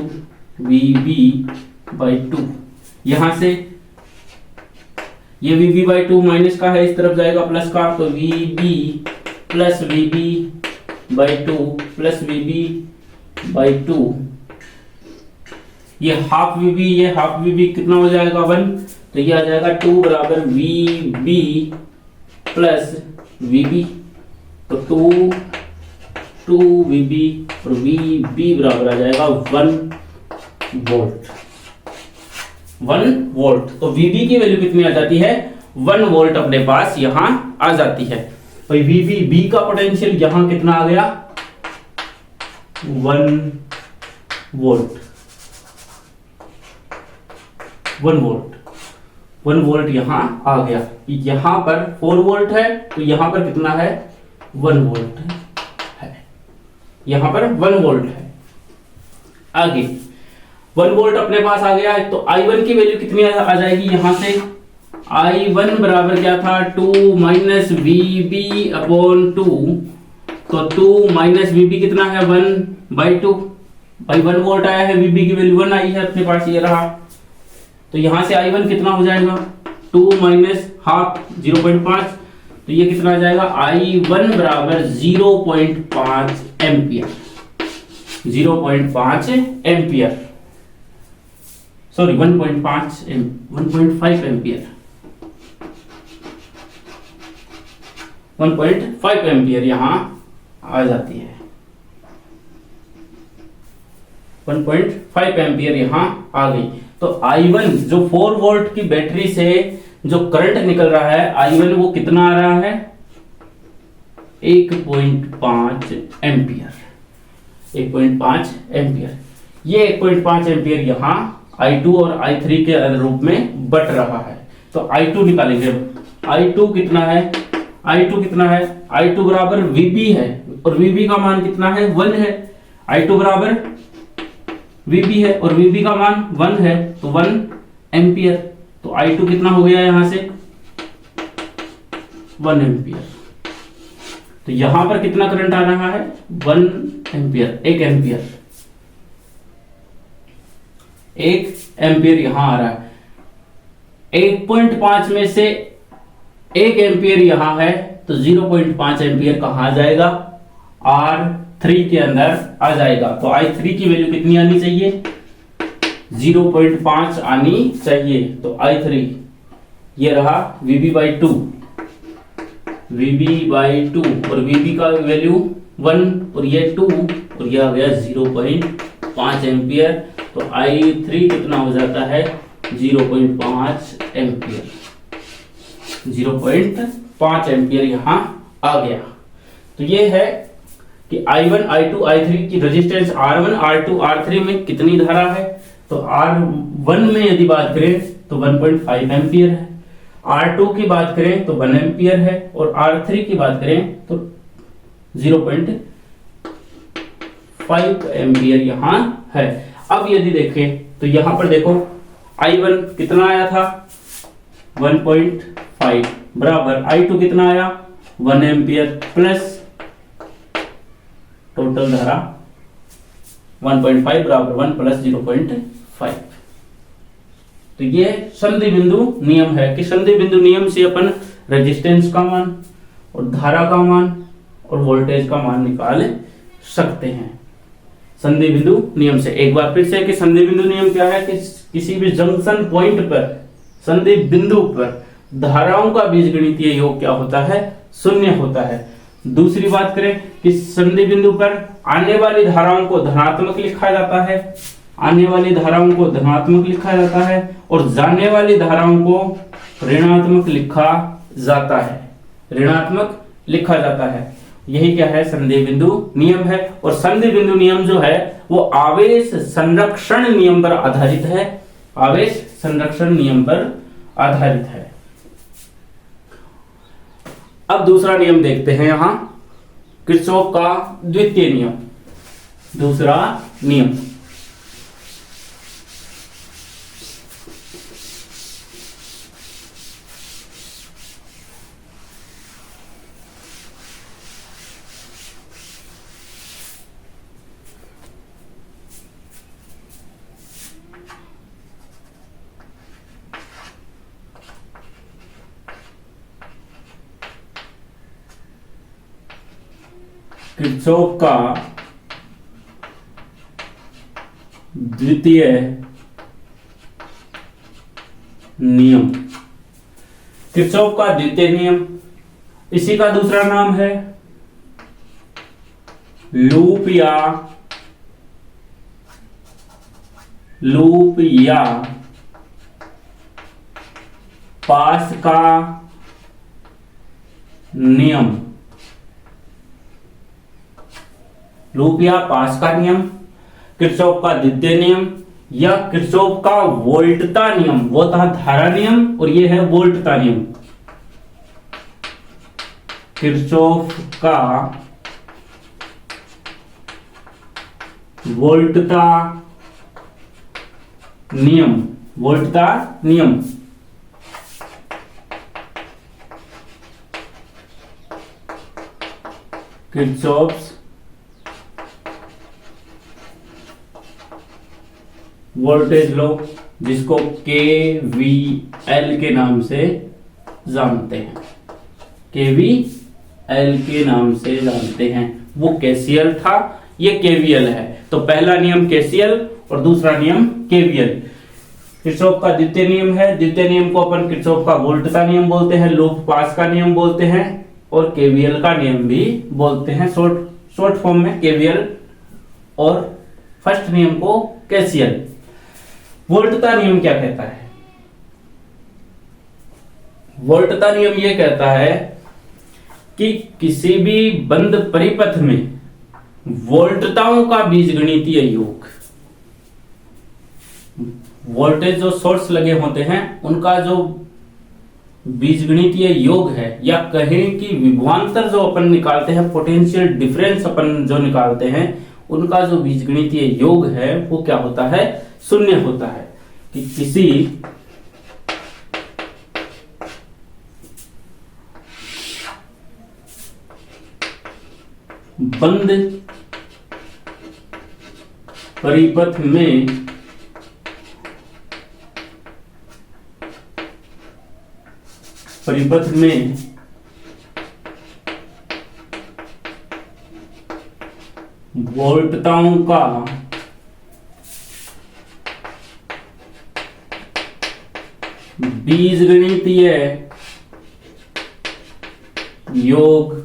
VB बाई 2। यहां से ये VB बाई 2 माइनस का है, इस तरफ जाएगा प्लस का, तो VB plus VB by 2 plus VB by 2। ये हाफ VB, ये हाफ VB कितना हो जाएगा, 1। तो ये आ जाएगा 2 बराबर VB प्लस VB। तो 2 VB और VB बराबर आ जाएगा 1 वोल्ट। 1 वोल्ट। तो VB की वैल्यू कितनी आ जाती है, 1 वोल्ट अपने पास यहां आ जाती है। तो VB का पोटेंशियल यहां कितना आ गया, 1 वोल्ट। 1 वोल्ट यहाँ आ गया। यहाँ पर 4 वोल्ट है तो यहाँ पर कितना है 1 वोल्ट है, यहाँ पर 1 वोल्ट है। आगे 1 वोल्ट अपने पास आ गया है तो I1 की वैल्यू कितनी आ जाएगी यहाँ से, I1 बराबर क्या था 2 माइनस VB अपॉन 2, तो 2 माइनस VB कितना है 1/2, भाई 1 वोल्ट आया है, VB की वैल्यू 1 आई है अपने पास, ये रहा। तो यहां से I1 कितना हो जाएगा 2 माइनस हाफ 0.5, तो ये कितना आ जाएगा I1 बराबर 0.5 ampere, 0.5 ampere, sorry 1.5 1.5 ampere, 1.5 ampere यहां आ जाती है, 1.5 एम्पियर यहां आ गई। तो I1 जो 4 वोल्ट की बैटरी से जो करंट निकल रहा है I1 वो कितना आ रहा है 1.5 एम्पियर, 1.5 एम्पियर। ये 1.5 एम्पियर यहां I2 और I3 के रूप में बट रहा है। तो I2 निकालेंगे, I2 कितना है, I2 कितना है, I2 बराबर VB है और VB का मान कितना है 1 है, I2 बराबर VB है और VB का मान 1 है तो 1 एम्पियर, तो I2 कितना हो गया यहां से 1 एम्पियर। तो यहां पर कितना करंट आ रहा है 1 एम्पियर, 1 एम्पियर, 1 एम्पियर यहां आ रहा है। 1.5 में से 1 एम्पियर यहां है तो 0.5 एम्पियर कहां आ जाएगा R3 के अंदर आ जाएगा। तो I3 की वैल्यू कितनी आनी चाहिए 0.5 आनी चाहिए। तो I3 ये रहा VB/2, VB/2 और VB का वैल्यू 1 और ये 2 और ये आ गया 0.5 एम्पियर। तो I3 कितना हो जाता है 0.5 एम्पियर, 0.5 एम्पियर यहां आ गया। तो ये है कि I1, I2, I3 की रेजिस्टेंस R1, R2, R3 में कितनी धारा है। तो R1 में यदि बात करें तो 1.5 एम्पियर है, R2 की बात करें तो 1 एम्पियर है और R3 की बात करें तो 0.5 एम्पियर यहां है। अब यदि देखें तो यहां पर देखो I1 कितना आया था 1.5 बराबर I2 कितना आया 1 एम्पियर प्लस टोटल धारा 1.5 बराबर 1 प्लस 0.5। तो ये संधि बिंदु नियम है कि संधि बिंदु नियम से अपन रेजिस्टेंस का मान और धारा का मान और वोल्टेज का मान निकाल सकते हैं संधि बिंदु नियम से। एक बार फिर से कि संधि बिंदु नियम क्या है कि किसी भी जंक्शन पॉइंट पर संधि बिंदु पर धाराओं का बीजगणितीय योग क्या होता है 0 होता है। दूसरी बात करें कि संधि बिंदु पर आने वाली धाराओं को धनात्मक लिखा जाता है, आने वाली धाराओं को धनात्मक लिखा जाता है और जाने वाली धाराओं को ऋणात्मक लिखा जाता है, ऋणात्मक लिखा जाता है। यही क्या है संधि बिंदु नियम है। और संधि बिंदु नियम जो है वो आवेश संरक्षण नियम पर आधारित है, आवेश संरक्षण नियम पर आधारित है। अब दूसरा नियम देखते हैं यहां किरचॉफ का द्वितीय नियम, दूसरा नियम। किरचॉफ का द्वितीय नियम, किरचॉफ का द्वितीय नियम, इसी का दूसरा नाम है लूप या पास का नियम, लूप या पास का नियम, किरचॉफ का द्वितीय नियम या किरचॉफ का वोल्टता नियम, वो था धारा नियम और ये है वोल्टता नियम। किरचॉफ का वोल्टता नियम, वोल्टता नियम। किरचॉफ्स वोल्टेज लॉ, जिसको KVL के नाम से जानते हैं, KVL के नाम से जानते हैं। वो KCL था, ये KVL है। तो पहला नियम KCL और दूसरा नियम KVL। किरचॉफ का द्वितीय नियम है, द्वितीय नियम को अपन किरचॉफ का वोल्टता नियम बोलते हैं, लूप पास का नियम बोलते हैं और KVL का नियम भी बोलते हैं, शॉर्ट फॉर्म में KVL, और फर्स्ट नियम को KCL। वोल्टता नियम क्या कहता है? वोल्टता नियम यह कहता है कि किसी भी बंद परिपथ में वोल्टताओं का बीजगणितीय योग, वोल्टेज जो सोर्स लगे होते हैं उनका जो बीजगणितीय योग है, या कहें कि विभवांतर जो अपन निकालते हैं, पोटेंशियल डिफरेंस अपन जो निकालते हैं, उनका जो बीजगणितीय योग है वो क्या होता है? शून्य होता है। कि किसी बंद परिपथ में वोल्टताओं का बीजगणितीय योग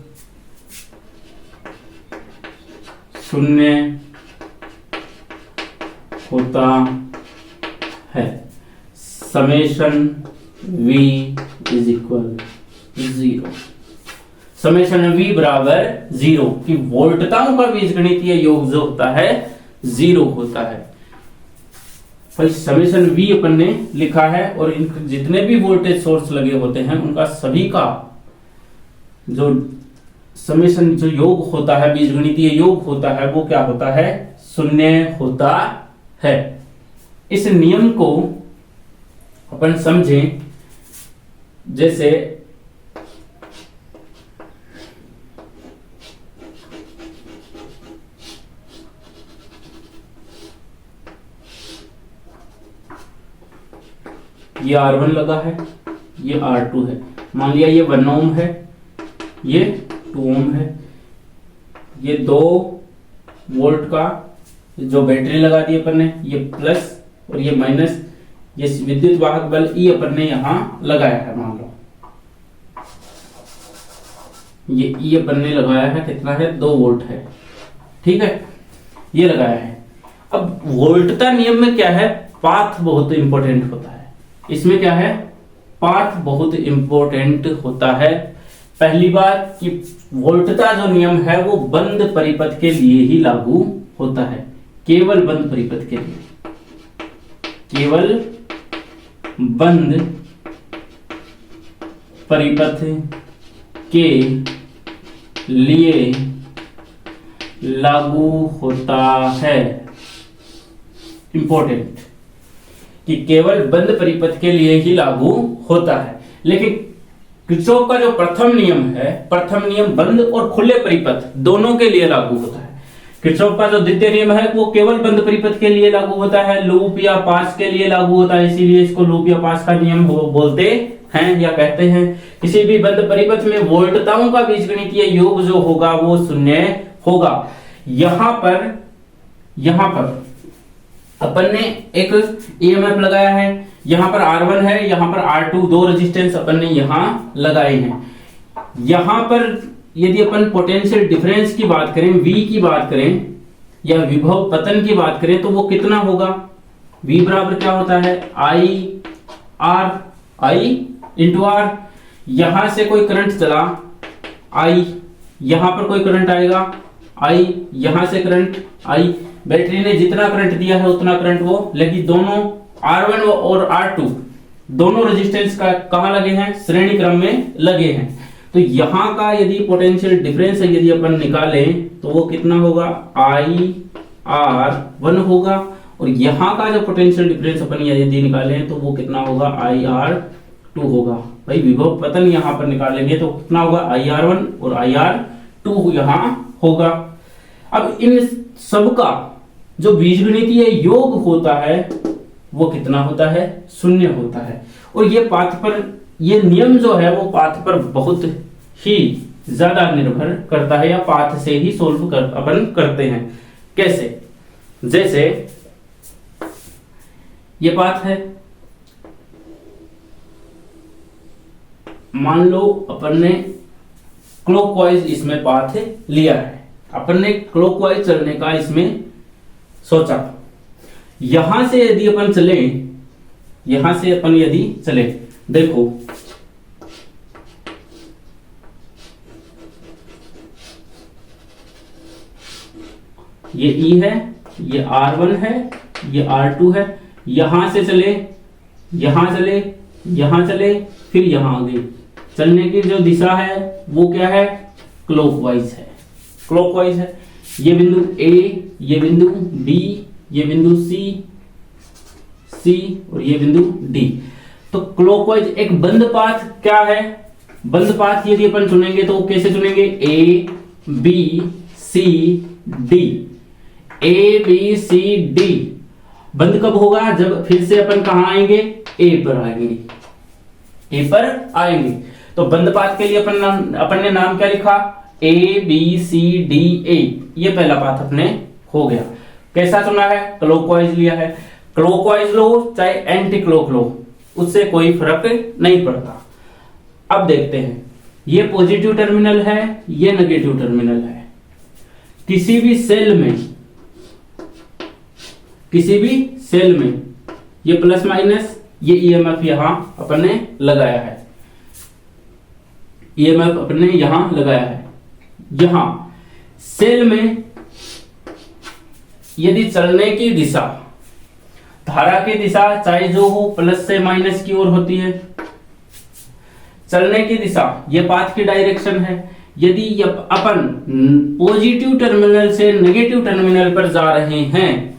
शून्य होता है। Summation V is equal 0, summation V बराबर 0, कि वोल्टताओं का बीजगणितीय योग जो होता है 0 होता है। भाई समेशन V अपन ने लिखा है, और इन जितने भी वोल्टेज सोर्स लगे होते हैं उनका सभी का जो समेशन जो योग होता है, बीजगणितीय योग होता है, वो क्या होता है? शून्य होता है। इस नियम को अपन समझें, जैसे ये R1 लगा है, ये R2 है। मान लिया ये 1 ओम है, ये 2 ओम है। ये 2 वोल्ट का जो बैटरी लगा दी अपन ने, ये प्लस और ये माइनस, ये विद्युत वाहक बल E अपन ने यहां लगाया है। मान लो ये E अपन ने लगाया है, कितना है? 2 वोल्ट है, ठीक है, ये लगाया है। अब वोल्टता नियम में क्या है? पाथ बहुत इंपॉर्टेंट होता है। इसमें क्या है? पाथ बहुत इंपॉर्टेंट होता है। पहली बात कि वोल्टता जो नियम है वो बंद परिपथ के लिए ही लागू होता है, केवल बंद परिपथ के लिए, केवल बंद परिपथ के लिए लागू होता है। इंपॉर्टेंट कि केवल बंद परिपथ के लिए ही लागू होता है। लेकिन किरचॉफ का जो प्रथम नियम है, प्रथम नियम बंद और खुले परिपथ दोनों के लिए लागू होता है। किरचॉफ का जो द्वितीय नियम है वो केवल बंद परिपथ के लिए लागू होता है, लूप या पास के लिए लागू होता है, इसीलिए इसको लूप या पास का नियम बोलते हैं या कहते हैं। किसी भी बंद परिपथ में वोल्टताओं का बीजगणितीय योग जो होगा वो शून्य होगा। यहां पर अपन ने एक EMF लगाया है, यहां पर R1 है, यहां पर R2, 2 रेजिस्टेंस अपन ने यहां लगाए हैं। यहां पर यदि अपन पोटेंशियल डिफरेंस की बात करें, V की बात करें या विभव पतन की बात करें, तो वो कितना होगा? V बराबर क्या होता है? I into R। यहां से कोई करंट चला I, यहां पर कोई करंट आएगा I, यहां से करंट I, बैटरी ने जितना करंट दिया है उतना करंट वो लेगी। दोनों R1 और R2 दोनों रेजिस्टेंस का कहां लगे हैं, श्रेणी क्रम में लगे हैं। तो यहां का यदि पोटेंशियल डिफरेंस है यदि अपन निकालें तो वो कितना होगा, IR1 होगा। और यहाँ का जो पोटेंशियल डिफरेंस अपन यदि निकालें तो वो कितना होगा, IR2 होगा। भाई विभव पतन यहाँ पर निकालेंगे तो कितना होगा, IR1 और IR2 यहाँ होगा। अब इन सबका जो बीजगणितीय योग होता है वो कितना होता है, 0 होता है। और ये पाथ पर, ये नियम जो है वो पाथ पर बहुत ही ज्यादा निर्भर करता है, या पाथ से ही सोल्व कर अपन करते हैं। कैसे, जैसे ये पाथ है, मान लो अपन ने क्लॉकवाइज इसमें पाथ लिया है, अपन ने क्लॉकवाइज चलने का इसमें सोचा। यहां से यदि अपन चले, यहां से अपन यदि चले, देखो ये E है, ये R1 है, ये R2 है। यहां से चले, यहां चले, यहां चले, फिर यहां आ गए। चलने की जो दिशा है वो क्या है, क्लॉकवाइज है, क्लॉकवाइज है। ये बिंदु A, ये बिंदु B, ये बिंदु C और ये बिंदु D। तो क्लॉकवाइज एक बंद पाथ क्या है, बंद पाथ यदि अपन चुनेंगे तो कैसे चुनेंगे, A B C D, A B C D। बंद कब होगा, जब फिर से अपन कहां आएंगे, A पर आएंगे, A पर आएंगे। तो बंद पाथ के लिए अपन ने नाम क्या लिखा, A B C D A। ये पहला पाथ अपने हो गया। कैसा चुना है, क्लॉकवाइज लिया है। क्लॉकवाइज लो चाहे एंटी क्लॉक लो, उससे कोई फर्क नहीं पड़ता। अब देखते हैं, ये पॉजिटिव टर्मिनल है, ये नेगेटिव टर्मिनल है। किसी भी सेल में, किसी भी सेल में ये प्लस माइनस, ये ईएमएफ यहां अपन ने लगाया है, ईएमएफ अपन ने यहां लगाया है। यहां सेल में यदि चलने की दिशा, धारा की दिशा चाहे जो हो प्लस से माइनस की ओर होती है, चलने की दिशा ये पाथ की डायरेक्शन है। यदि अपन पॉजिटिव टर्मिनल से नेगेटिव टर्मिनल पर जा रहे हैं,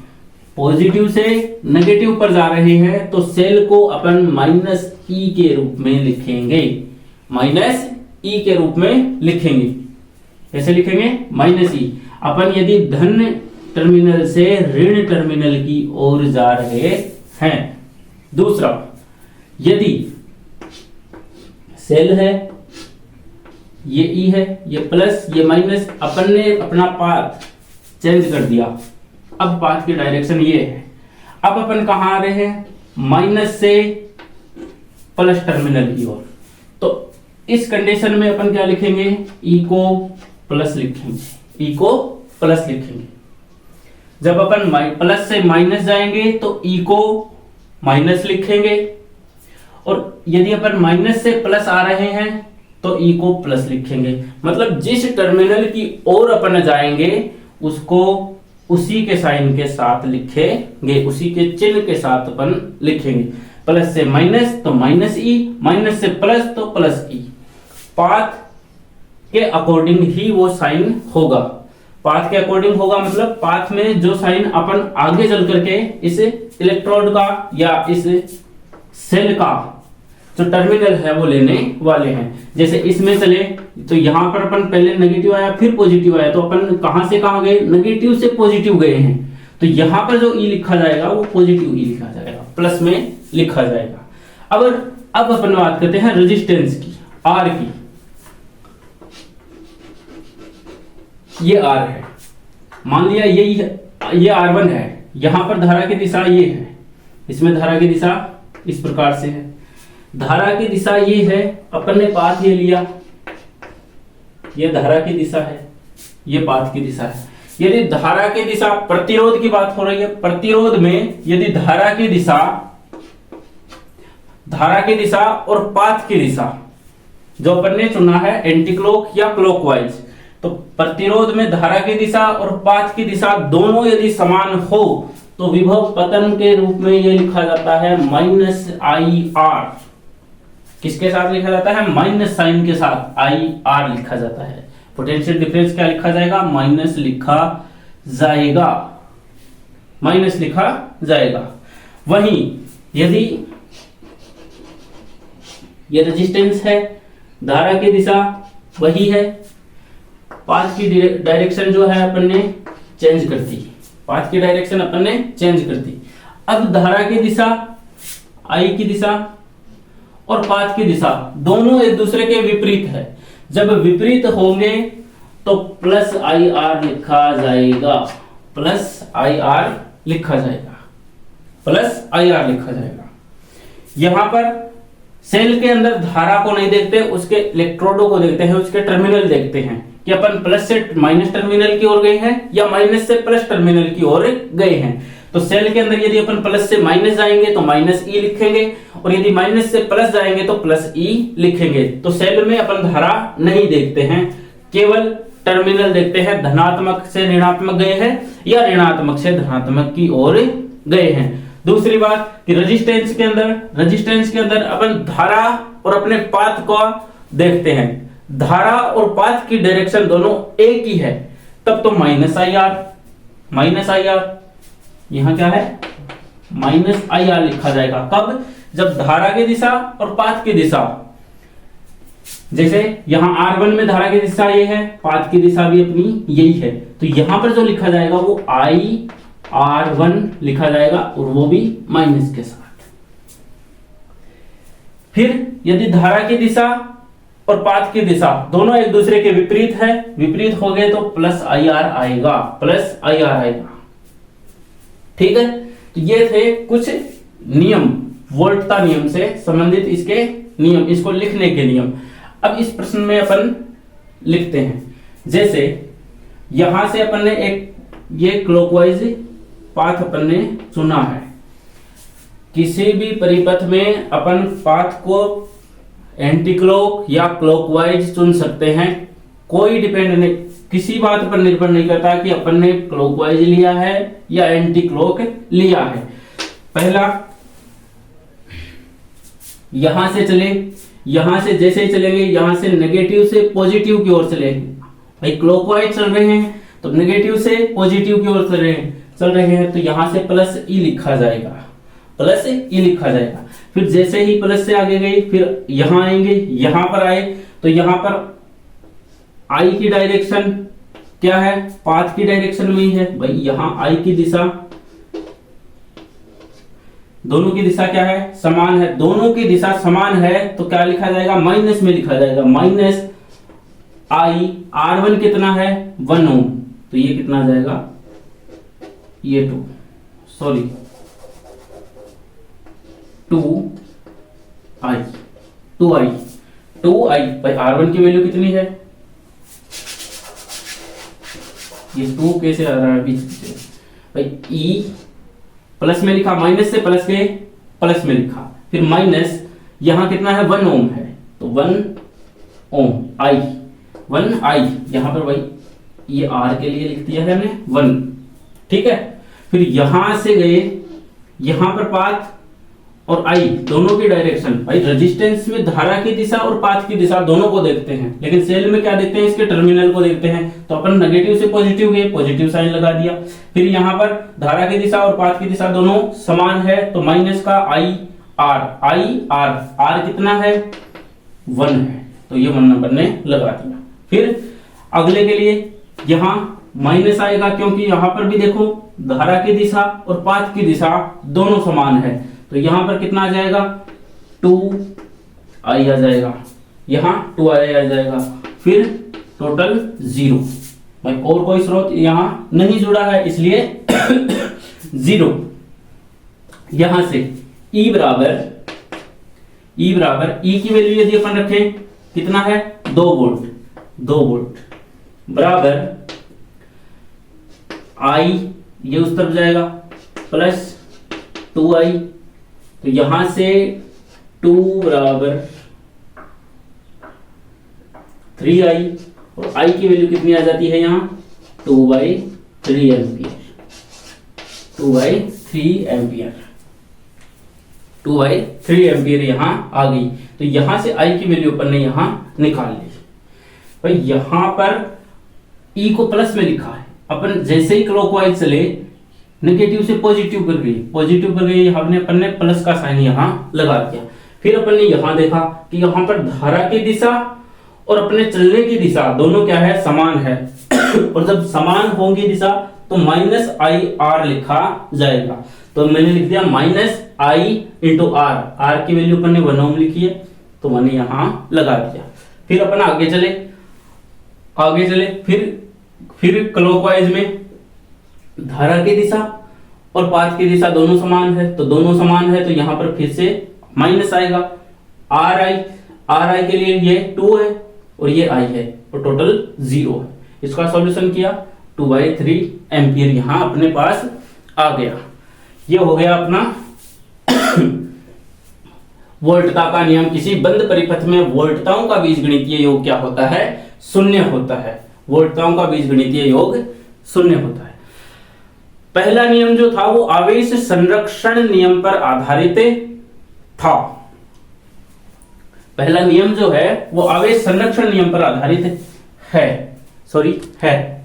पॉजिटिव से नेगेटिव पर जा रहे हैं, तो सेल को अपन माइनस ई के रूप में लिखेंगे, माइनस ई के रूप में लिखेंगे। कैसे लिखेंगे, माइनस ई। अपन यदि धन टर्मिनल से ऋण टर्मिनल की ओर जा रहे हैं। दूसरा, यदि सेल है, ये ई है, ये प्लस, ये माइनस, अपन ने अपना पाथ चेंज कर दिया। अब पाथ की डायरेक्शन ये है। अब अपन कहां आ रहे हैं, माइनस से प्लस टर्मिनल की ओर। तो इस कंडीशन में अपन क्या लिखेंगे, ई को प्लस लिखेंगे, ई को प्लस लिखेंगे। जब अपन प्लस से माइनस जाएंगे तो ई को माइनस लिखेंगे, और यदि अपन माइनस से प्लस आ रहे हैं तो ई को प्लस लिखेंगे। मतलब जिस टर्मिनल की ओर अपन जाएंगे उसको उसी के साइन के साथ लिखेंगे, उसी के चिन्ह के साथ अपन लिखेंगे। प्लस से माइनस तो माइनस ई, माइनस से प्लस तो प्लस ई। पाथ के अकॉर्डिंग ही वो साइन होगा, पाथ के अकॉर्डिंग होगा। मतलब पाथ में जो साइन अपन आगे चल करके इस इलेक्ट्रोड का या इस सेल का जो टर्मिनल है वो लेने वाले हैं। जैसे इसमें चले तो यहां पर अपन पहले नेगेटिव आया फिर पॉजिटिव आया, तो अपन कहां से कहां गए, नेगेटिव से पॉजिटिव गए हैं। तो यहां पर जो ई लिखा जाएगा वो पॉजिटिव ई लिखा जाएगा, प्लस में लिखा जाएगा। अब अपन बात करते हैं रेजिस्टेंस की, आर की। ये आर है, मान लिया ये R1 है, यहां पर धारा की दिशा ये है, इसमें धारा की दिशा इस प्रकार से है। धारा की दिशा ये है, अपन ने पाथ ये लिया, ये धारा की दिशा है, ये पाथ की दिशा है। यदि धारा की दिशा, प्रतिरोध की बात हो रही है, प्रतिरोध में यदि धारा की दिशा और पाथ की दिशा जो अपन ने चुना है एंटी क्लॉक या क्लॉकवाइज, तो प्रतिरोध में धारा की दिशा और पाथ की दिशा दोनों यदि समान हो तो विभव पतन के रूप में यह लिखा जाता है -IR। किसके साथ लिखा जाता है? माइनस साइन के साथ IR लिखा जाता है। पोटेंशियल डिफरेंस क्या लिखा जाएगा? माइनस लिखा जाएगा, माइनस लिखा जाएगा। वहीं यदि ये रेजिस्टेंस है, धारा की दिशा वही है, पाथ की डायरेक्शन जो है अपन ने चेंज कर दी, पाथ की डायरेक्शन अपन ने चेंज कर दी। अब धारा की दिशा, I की दिशा और पाथ की दिशा दोनों एक दूसरे के विपरीत है। जब विपरीत होंगे तो +IR लिखा जाएगा, +IR लिखा जाएगा, +IR लिखा जाएगा। यहां पर सेल के अंदर धारा को नहीं देखते, उसके इलेक्ट्रोडों को देखते हैं, उसके टर्मिनल देखते हैं कि अपन प्लस से माइनस टर्मिनल की ओर गए हैं या माइनस से प्लस टर्मिनल की ओर गए हैं। तो सेल के अंदर यदि अपन प्लस से माइनस जाएंगे तो -E लिखेंगे और यदि माइनस से प्लस जाएंगे तो +E लिखेंगे। तो सेल में अपन धारा नहीं देखते हैं, केवल टर्मिनल देखते हैं, धनात्मक से ऋणात्मक गए हैं या ऋणात्मक से धनात्मक की ओर गए हैं। दूसरी बात कि रेजिस्टेंस के अंदर अपन धारा और अपने पाथ को देखते हैं, धारा और पाथ की डायरेक्शन दोनों एक ही है, तब तो -IR यहां क्या है? -IR लिखा जाएगा। कब? जब धारा की दिशा और पाथ की दिशा, जैसे यहां R1 में धारा की दिशा ये है, पाथ की दिशा भी अपनी यही है, तो यहां पर जो लिखा जाएगा वो IR1 लिखा जाएगा और वो भी माइनस के साथ। फिर यदि धारा की दिशा और पाथ की दिशा दोनों एक दूसरे के विपरीत है, विपरीत हो गए तो +IR आएगा, +IR आएगा। ठीक है, तो ये थे कुछ नियम, वोल्टता नियम से संबंधित इसके नियम, इसको लिखने के नियम। अब इस प्रश्न में अपन लिखते हैं, जैसे यहां से अपन ने एक ये क्लॉकवाइज पाथ अपन ने चुना है, किसी भी परिपथ में अपन पाथ को एंटी क्लॉक या क्लॉकवाइज चुन सकते हैं, कोई डिपेंड नहीं, किसी बात पर निर्भर नहीं करता कि अपन ने क्लॉकवाइज लिया है या एंटी क्लॉक लिया है। पहला यहां से चले, यहां से जैसे ही चलेंगे यहां से नेगेटिव से पॉजिटिव की ओर चलेंगे। भाई क्लॉकवाइज चल रहे हैं तो नेगेटिव से पॉजिटिव की ओर चल रहे हैं तो यहां से +E लिखा जाएगा, +E लिखा जाएगा। फिर जैसे ही प्लस से आगे गए फिर यहां आएंगे, यहां पर आए तो यहां पर I की डायरेक्शन क्या है? पाथ की डायरेक्शन में ही है। भाई यहां I की दिशा, दोनों की दिशा क्या है? समान है। दोनों की दिशा समान है तो क्या लिखा जाएगा? माइनस में लिखा जाएगा, -I। R1 कितना है? 1 ओम, तो ये कितना आ जाएगा? ये 2 2I। भाई R1 की वैल्यू कितनी है? ये 2 कैसे आ रहा है बीच से? भाई E प्लस में लिखा, माइनस से प्लस के प्लस में लिखा, फिर माइनस यहां कितना है? 1 ओम है, तो 1 ओम I यहां पर भाई ये R के लिए लिख दिया है हमने 1। ठीक है, फिर यहां से गए, यहां पर पाथ और I दोनों की डायरेक्शन, भाई रेजिस्टेंस में धारा की दिशा और पाथ की दिशा दोनों को देखते हैं, लेकिन सेल में क्या देखते हैं? इसके टर्मिनल को देखते हैं। तो अपन नेगेटिव से पॉजिटिव गए, पॉजिटिव साइन लगा दिया। फिर यहां पर धारा की दिशा और पाथ की दिशा दोनों समान है तो माइनस का R कितना है? 1 है, तो ये 1 नंबर ने लगा दिया। फिर अगले के लिए यहां माइनस आएगा क्योंकि यहां पर भी देखो धारा की दिशा और पाथ की दिशा दोनों समान है, तो यहां पर कितना आ जाएगा? 2I आ जाएगा, यहां 2I आ जाएगा। फिर टोटल 0, भाई और कोई स्रोत यहां नहीं जुड़ा है इसलिए 0। यहां से E बराबर E की वैल्यू यदि अपन रखें कितना है? 2 वोल्ट बराबर I, ये उस तरफ जाएगा, प्लस 2I, तो यहां से 2 बराबर 3I और आई की वैल्यू कितनी आ जाती है यहाँ 2/3 एम्पियर, 2/3 एम्पियर, 2/3 एम्पियर यहाँ आ गई। तो यहां से आई की वैल्यू अपन ने यहाँ निकाल ली। भाई यहां पर ई को प्लस में लिखा है, अपन जैसे ही क्लॉकवाइज चले नेगेटिव से पॉजिटिव कर गई, पॉजिटिव कर गई, हमने अपन ने प्लस का साइन यहाँ लगा दिया। फिर अपन ने यहाँ देखा कि यहाँ पर धारा की दिशा और अपने चलने की दिशा दोनों क्या है, समान है। और जब समान होंगी दिशा तो -IR लिखा जाएगा। तो मैंने लिख दिया -I × R, R की वैल्यू अपन ने 1 ओम लिखी है तो मैंने यहां लगा दिया। फिर अपन आगे चले, फिर क्लॉकवाइज में धारा की दिशा और पाथ की दिशा दोनों समान है, तो दोनों समान है तो यहां पर फिर से माइनस आएगा। आर आई के लिए ये 2 है और ये आई है और टोटल 0 है। इसका सॉल्यूशन किया 2/3 एम्पियर यहां अपने पास आ गया। ये हो गया अपना वोल्टता का नियम। किसी बंद परिपथ में वोल्टताओं का बीजगणितीय योग क्या होता है, 0 होता है। वोल्टताओं का बीजगणितीय योग 0 होता है। पहला नियम जो था वो आवेश संरक्षण नियम पर आधारित था। पहला नियम जो है वो आवेश संरक्षण नियम पर आधारित है।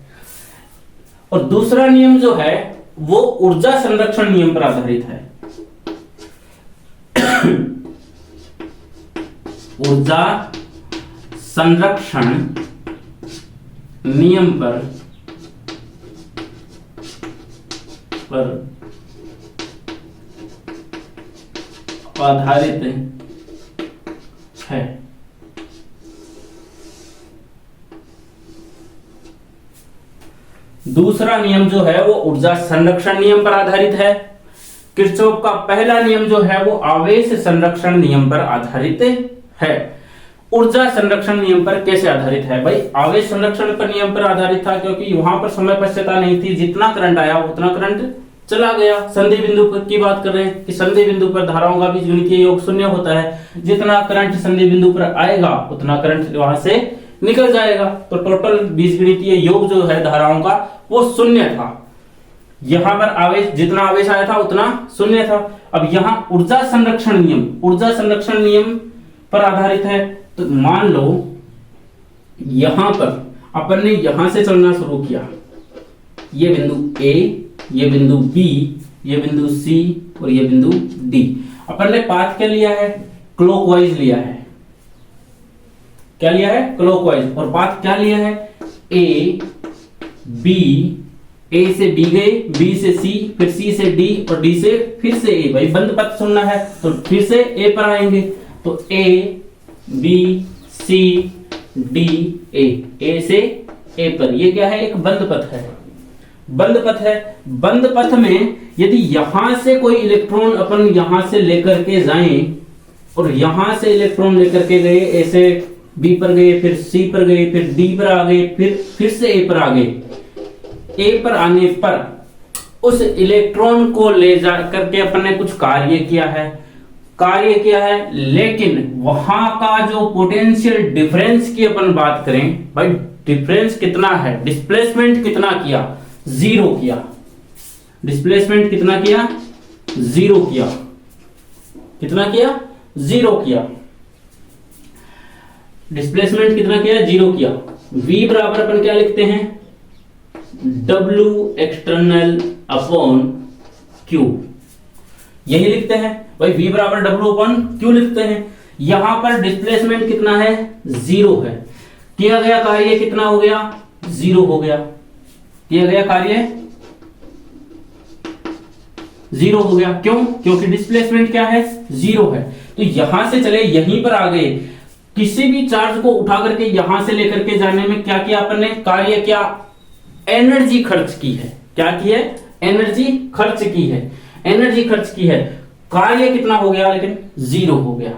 और दूसरा नियम जो है वो ऊर्जा संरक्षण नियम पर आधारित है। ऊर्जा संरक्षण नियम पर आधारित है। दूसरा नियम जो है वो ऊर्जा संरक्षण नियम पर आधारित है। किरचॉफ का पहला नियम जो है वो आवेश संरक्षण नियम पर आधारित है। ऊर्जा संरक्षण नियम पर कैसे आधारित है? भाई आवेश संरक्षण पर नियम पर आधारित था क्योंकि वहां पर समय पश्चता नहीं थी, जितना करंट आया उतना करंट चला गया। संधि बिंदु पर की बात कर रहे हैं कि संधि बिंदु पर धाराओं का बीजगणितीय योग 0 होता है। जितना करंट संधि बिंदु पर आएगा उतना करंट वहां से निकल जाएगा। तो टोटल बीजगणितीय योग जो है धाराओं का वो 0 था। यहां पर आवेश जितना आवेश आया था उतना 0 था। अब यहां ऊर्जा संरक्षण नियम पर आधारित है। तो मान लो यहां पर अपन ने यहां से चलना शुरू किया, ये बिंदु A, ये बिंदु B, ये बिंदु C और ये बिंदु D। अपन ने पाथ क्या लिया है, क्लॉकवाइज लिया है। क्या लिया है, क्लॉकवाइज। और पाथ क्या लिया है, A से B गए, B से C, फिर C से D और D से फिर से A। भाई बंद पथ सुनना है तो फिर से A पर आएंगे। तो A B C D A से A पर, ये क्या है, एक बंद पथ है। बंद पथ में यदि यहां से कोई इलेक्ट्रॉन अपन यहां से लेकर के जाएं और यहां से इलेक्ट्रॉन लेकर के गए, ऐसे B पर गए, फिर C पर गए, फिर D पर आ गए, फिर से A पर आ गए। A पर आने पर उस इलेक्ट्रॉन को ले जा करके अपन ने कुछ कार्य किया है, लेकिन वहां का जो पोटेंशियल डिफरेंस की अपन बात करें, भाई डिफरेंस कितना है, डिस्प्लेसमेंट कितना किया, 0 किया। डिस्प्लेसमेंट कितना किया, 0 किया। कितना किया, 0 किया। डिस्प्लेसमेंट कितना किया, 0 किया। V बराबर अपन क्या लिखते हैं, W एक्सटर्नल अपॉन Q, यही लिखते हैं। भाई V बराबर W अपॉन Q लिखते हैं। यहां पर डिस्प्लेसमेंट कितना है, 0 है। किया गया कार्य कितना हो गया, 0 हो गया। किया गया कार्य 0 हो गया। क्यों? क्योंकि डिस्प्लेसमेंट क्या है, 0 है। तो यहां से चले यहीं पर आ गए। किसी भी चार्ज को उठा करके यहां से लेकर के जाने में क्या किया अपन ने, कार्य क्या, एनर्जी खर्च की है। क्या की है, एनर्जी खर्च की है। एनर्जी खर्च की है। कार्य कितना हो गया, लेकिन 0 हो गया।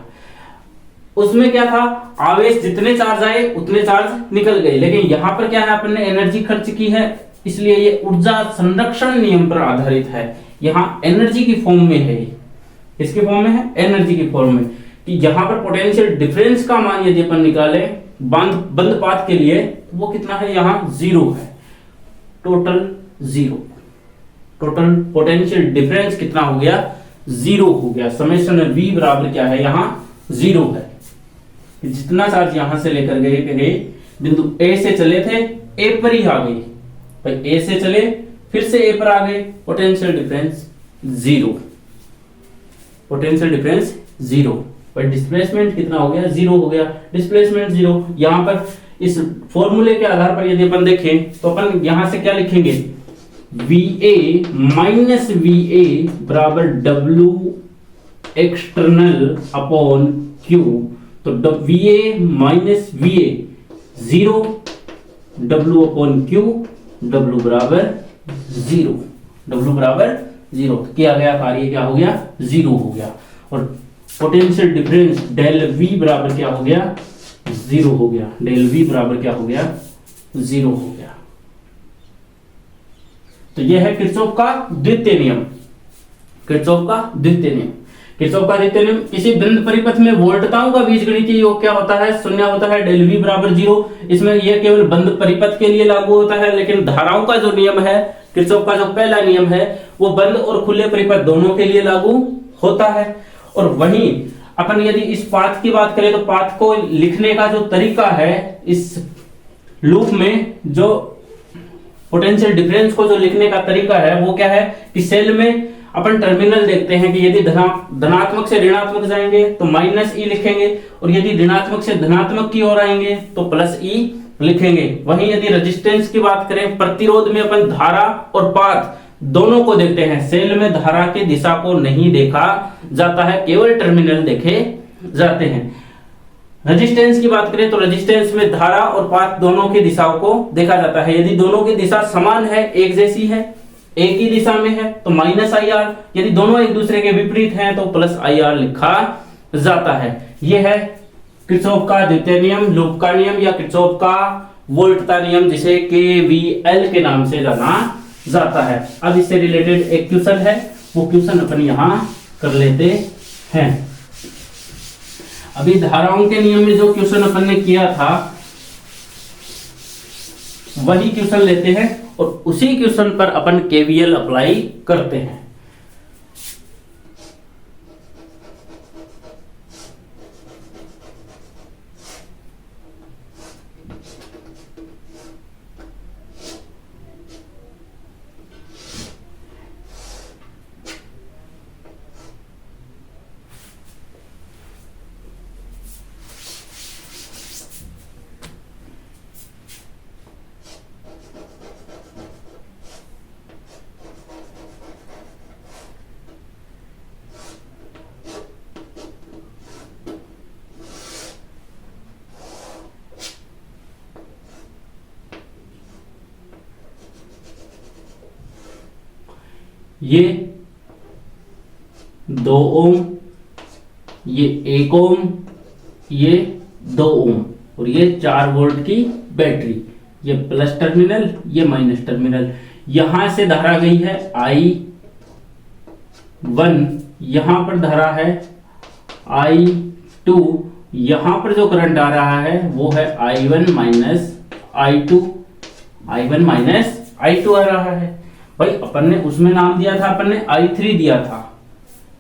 उसमें क्या था, आवेश जितने चार्ज आए उतने चार्ज निकल गए। लेकिन यहां पर क्या है, अपन ने एनर्जी खर्च की है, इसलिए ये ऊर्जा संरक्षण नियम पर आधारित है। यहां एनर्जी की फॉर्म में है। इसके फॉर्म में है, एनर्जी की फॉर्म में। कि यहां पर पोटेंशियल डिफरेंस का मान यदि अपन निकाले बंद पाथ के लिए वो कितना है, यहां 0 है, टोटल 0, टोटल पोटेंशियल डिफरेंस कितना हो गया, 0 हो गया। समेशन V बराबर क्या है, यहां 0 है। जितना चार्ज यहां से लेकर गए बिंदु A से चले थे A पर ही आ गई भाई, A से चले फिर से A पर आ गए, पोटेंशियल डिफरेंस 0, पोटेंशियल डिफरेंस 0, पर डिस्प्लेसमेंट कितना हो गया, 0 हो गया, डिस्प्लेसमेंट 0। यहां पर इस फॉर्मूले के आधार पर यदि अपन देखें तो अपन यहां से क्या लिखेंगे, VA माइनस VA बराबर W एक्सटर्नल अपॉन Q। तो VA minus VA 0, W upon Q, W बराबर 0, W बराबर 0, किया गया कार्य क्या हो गया, 0 हो गया। और पोटेंशियल डिफरेंस डेल V बराबर क्या हो गया, 0 हो गया, डेल V बराबर क्या हो गया, 0 हो गया। तो यह है किरचॉफ का द्वितीय नियम, किरचॉफ का द्वितीय नियम। किरचॉफ का द्वितीय नियम, किसी बिंदु परिपथ में वोल्टताओं का बीजगणितीय योग क्या होता है, शून्य होता है, डेल V बराबर 0। इसमें यह केवल बंद परिपथ के लिए लागू होता है, लेकिन धाराओं का जो नियम है, किरचॉफ का जो पहला नियम है, वो बंद और खुले परिपथ दोनों के लिए लागू होता है। और वहीं अपन यदि इस पाथ की बात करें तो पाथ को लिखने का जो तरीका है, इस लूप में जो पोटेंशियल डिफरेंस को जो लिखने का तरीका है वो क्या है कि सेल में अपन टर्मिनल देखते हैं कि यदि धनात्मक से ऋणात्मक जाएंगे तो माइनस ई लिखेंगे, और यदि ऋणात्मक से धनात्मक की ओर आएंगे तो प्लस ई लिखेंगे। वहीं यदि रेजिस्टेंस की बात करें, प्रतिरोध में अपन धारा और पाथ दोनों को देखते हैं, सेल में धारा की दिशा को नहीं देखा जाता है, केवल टर्मिनल देखे जाते हैं। रेजिस्टेंस की बात करें तो रेजिस्टेंस में धारा और पाथ दोनों की दिशाओं को देखा जाता है। यदि दोनों की दिशा समान है, एक जैसी है, एक ही दिशा में है तो माइनस IR, यदि दोनों एक दूसरे के विपरीत हैं तो प्लस IR लिखा जाता है। यह है किरचॉफ का द्वितीय नियम, लूप का नियम, या किरचॉफ का वोल्टता नियम, जिसे KVL के नाम से जाना जाता है। अब इससे रिलेटेड एक क्वेश्चन है, वो क्वेश्चन अपन यहां कर लेते हैं। अभी धाराओं के नियम में जो क्वेश्चन अपन ने किया था वही क्वेश्चन लेते हैं और उसी क्वेश्चन पर अपन KVL अप्लाई करते हैं। ये 2 ओम, ये 1 ओम, ये 2 ओम और ये 4 वोल्ट की बैटरी, ये प्लस टर्मिनल, ये माइनस टर्मिनल। यहां से धारा गई है I1, यहां पर धारा है I2, यहां पर जो करंट आ रहा है वो है I1 minus I2, I1 minus I2 आ रहा है। भाई अपन ने उसमें नाम दिया था, अपन ने I3 दिया था,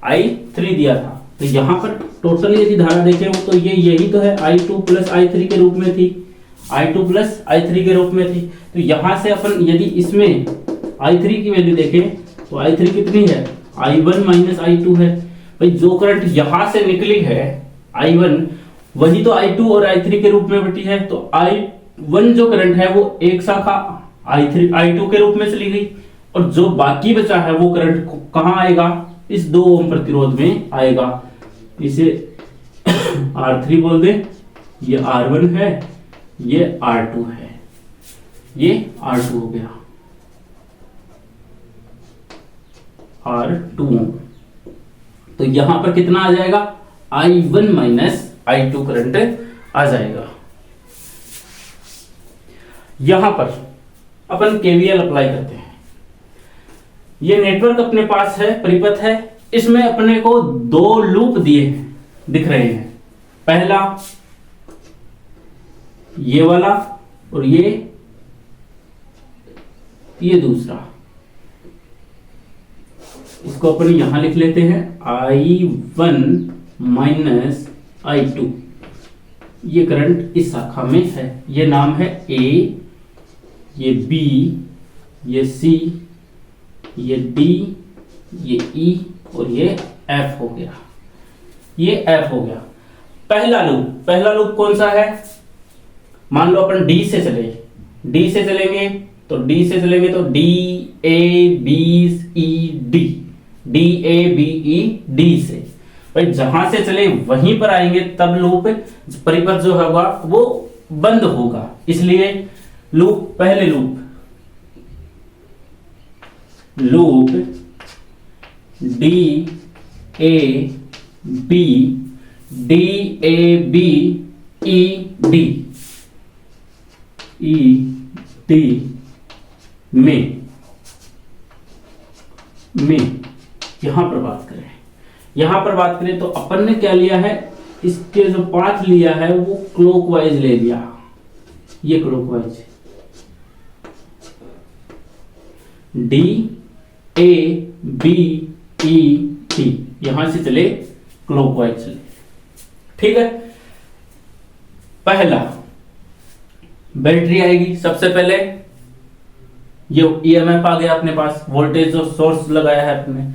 I3 दिया था। तो यहां पर टोटल यदि धारा देखें तो ये यही तो है, I2 प्लस I3 के रूप में थी, I2 प्लस I3 के रूप में थी। तो यहां से अपन यदि इसमें I3 की वैल्यू देखें तो I3 कितनी है, I1 माइनस I2 है। भाई जो करंट यहां से निकली है I1, वही तो I2 और I3 के रूप में बटी है। तो I1 जो करंट है वो एक शाखा I2 के रूप में चली गई, और जो बाकी बचा है वो करंट कहां आएगा, इस 2 ओम प्रतिरोध में आएगा। इसे R3 बोल दे, ये R1 है, ये R2 है, ये R2 हो गया, R2 ओम। तो यहां पर कितना आ जाएगा, I1 माइनस I2 करंट आ जाएगा। यहां पर अपन KVL अप्लाई करते हैं। ये नेटवर्क अपने पास है, परिपथ है, इसमें अपने को 2 लूप दिए हैं, दिख रहे हैं। पहला ये वाला और ये दूसरा, इसको अपन यहां लिख लेते हैं I1 माइनस I2। ये करंट इस शाखा में है, ये नाम है A, ये B, ये C, ये D, ये E और ये F हो गया, ये F हो गया। पहला लूप कौन सा है? मान लो अपन D से चलेंगे तो D A B E D, D A B E D से भाई जहां से चले वहीं पर आएंगे, तब लूप परिपथ जो होगा वो बंद होगा। इसलिए पहले loop D A B D A B E D में यहां पर बात करें तो अपन ने क्या लिया है, इसके जो पाथ लिया है वो क्लॉकवाइज ले लिया, ये clockwise D A B E D, यहां से चले क्लॉकवाइज चले। ठीक है, पहला बैटरी आएगी। सबसे पहले ये EMF आ गया अपने पास, वोल्टेज जो सोर्स लगाया है अपने,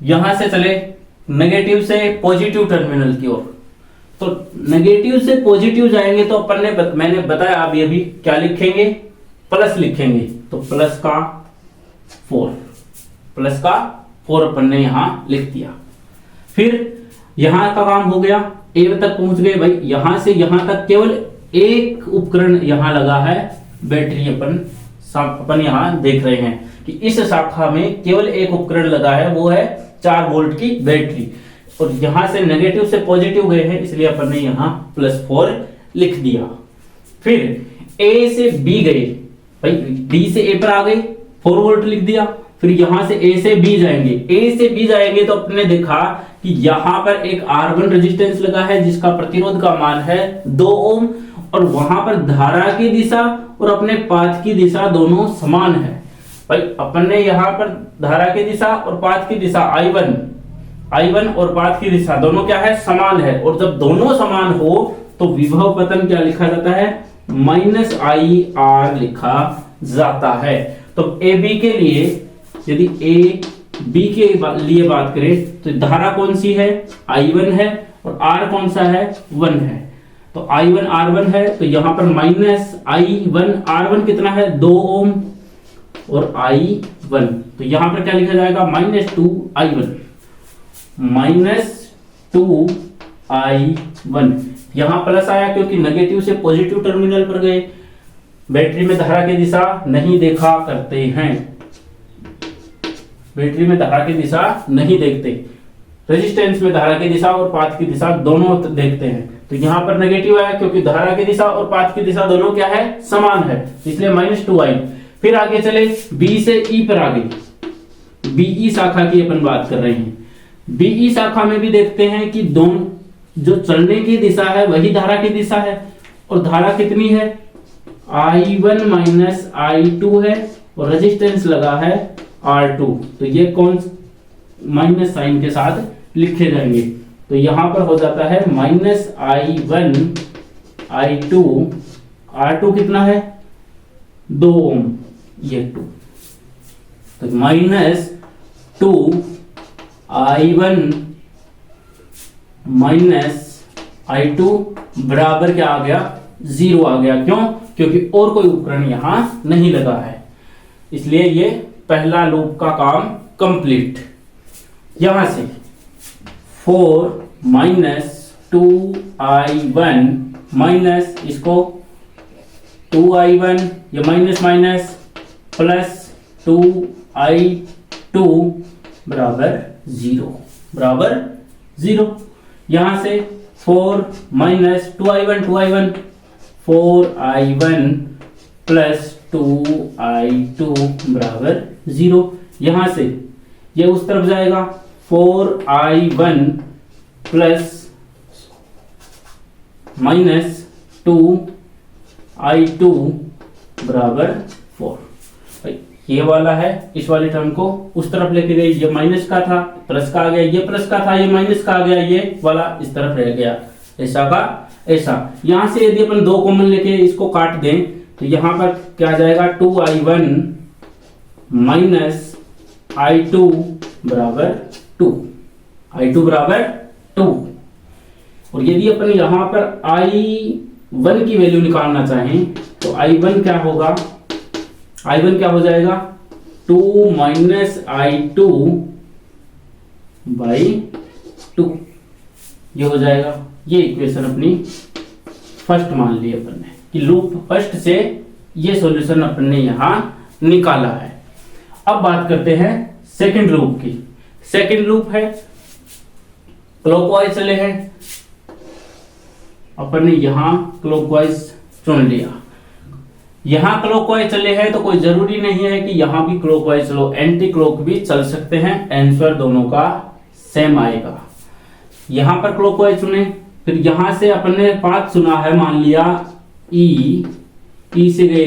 यहां से चले नेगेटिव से पॉजिटिव टर्मिनल की ओर। तो नेगेटिव से पॉजिटिव जाएंगे तो अपन ने मैंने बताया आप ये भी क्या लिखेंगे, प्लस लिखेंगे। तो प्लस का 4 अपन ने यहां लिख दिया। फिर यहां का काम हो गया, ए तक पहुंच गए भाई। यहां से यहां तक केवल एक उपकरण यहां लगा है, बैटरी अपन यहां देख रहे हैं कि इस शाखा में केवल एक उपकरण लगा है, वो है 4 वोल्ट की बैटरी। और यहां से नेगेटिव से पॉजिटिव गए हैं, इसलिए अपन ने यहां +4 लिख दिया। फिर ए से बी गए भाई, डी से ए पर आ गए, 4 वोल्ट लिख दिया। फिर यहां से ए से बी जाएंगे तो अपने देखा कि यहां पर एक R1 रेजिस्टेंस लगा है जिसका प्रतिरोध का मान है 2 ओम, और वहां पर धारा की दिशा और अपने पाथ की दिशा दोनों समान है। भाई अपन ने यहां पर धारा की दिशा और पाथ की दिशा I1 और पाथ की दिशा दोनों क्या है, समान है। और जब दोनों समान हो तो विभव पतन क्या लिखा जाता है, -IR लिखा जाता है। तो AB के लिए, यदि AB के लिए बात करें तो धारा कौन सी है, I1 है, और R कौन सा है, 1 है। तो I1 R1 है, तो यहां पर -I1 R1 कितना है, 2 ओम, और I1 तो यहां पर क्या लिखा जाएगा, -2I1 यहां प्लस आया क्योंकि नेगेटिव से पॉजिटिव टर्मिनल पर गए। बैटरी में धारा की दिशा नहीं देखा करते हैं, बैटरी में धारा की दिशा नहीं देखते, रेजिस्टेंस में धारा की दिशा और पाथ की दिशा दोनों देखते हैं। तो यहां पर नेगेटिव आया क्योंकि धारा की दिशा और पाथ की दिशा दोनों क्या है, समान है, इसलिए -2I। फिर आगे चले, बी से ई पर आ गई, बीई शाखा की अपन बात कर रहे हैं। बीई शाखा में भी देखते हैं कि दोनों जो चलने की दिशा है वही धारा की दिशा है, और धारा कितनी है, I1 माइनस I2 है, और रेजिस्टेंस लगा है R2। तो ये कौन माइनस साइन के साथ लिखे जाएंगे। तो यहां पर हो जाता है -I1 I2, R2 कितना है, 2 ओम, ये 2, तो -2I1 -I2 बराबर क्या आ गया, 0 आ गया। क्यों, क्योंकि और कोई उपकरण यहां नहीं लगा है, इसलिए ये पहला लूप का काम कंप्लीट। यहां से 4 -2I1 माइनस इसको 2I1, ये माइनस माइनस प्लस 2I2 बराबर 0। यहां से 4 -2I1 4I1 प्लस 2I2 बराबर 0। यहां से ये उस तरफ जाएगा, 4I1 प्लस -2 I2 बराबर 4। ये वाला है, इस वाले टर्म को उस तरफ लेके गए, ये माइनस का था प्लस का आ गया, ये प्लस का था ये माइनस का आ गया, ये वाला इस तरफ रह गया, ऐसा का ऐसा। यहां से यदि अपन 2 कॉमन लेके इसको काट दें तो यहां पर क्या आ जाएगा 2I1 माइनस I2 बराबर 2, I2 बराबर 2। और यदि अपन यहां पर I1 की वैल्यू निकालना चाहें तो I1 क्या होगा, I1 क्या हो जाएगा 2 माइनस I2 बाई 2, ये हो जाएगा। ये इक्वेशन अपनी फर्स्ट मान ली अपन ने कि लूप फर्स्ट से ये सॉल्यूशन अपन ने यहां निकाला है। अब बात करते हैं सेकंड लूप की। सेकंड लूप है क्लॉकवाइज चले हैं, अपन ने यहां क्लॉकवाइज चुन लिया। यहां क्लॉकवाइज चले हैं तो कोई जरूरी नहीं है कि यहां भी क्लॉकवाइज चलो, एंटी क्लॉक भी चल सकते हैं, आंसर दोनों का सेम आएगा। यहां पर क्लॉकवाइज चुने, फिर यहां से अपन ने पाथ चुना है, मान लिया ई से गए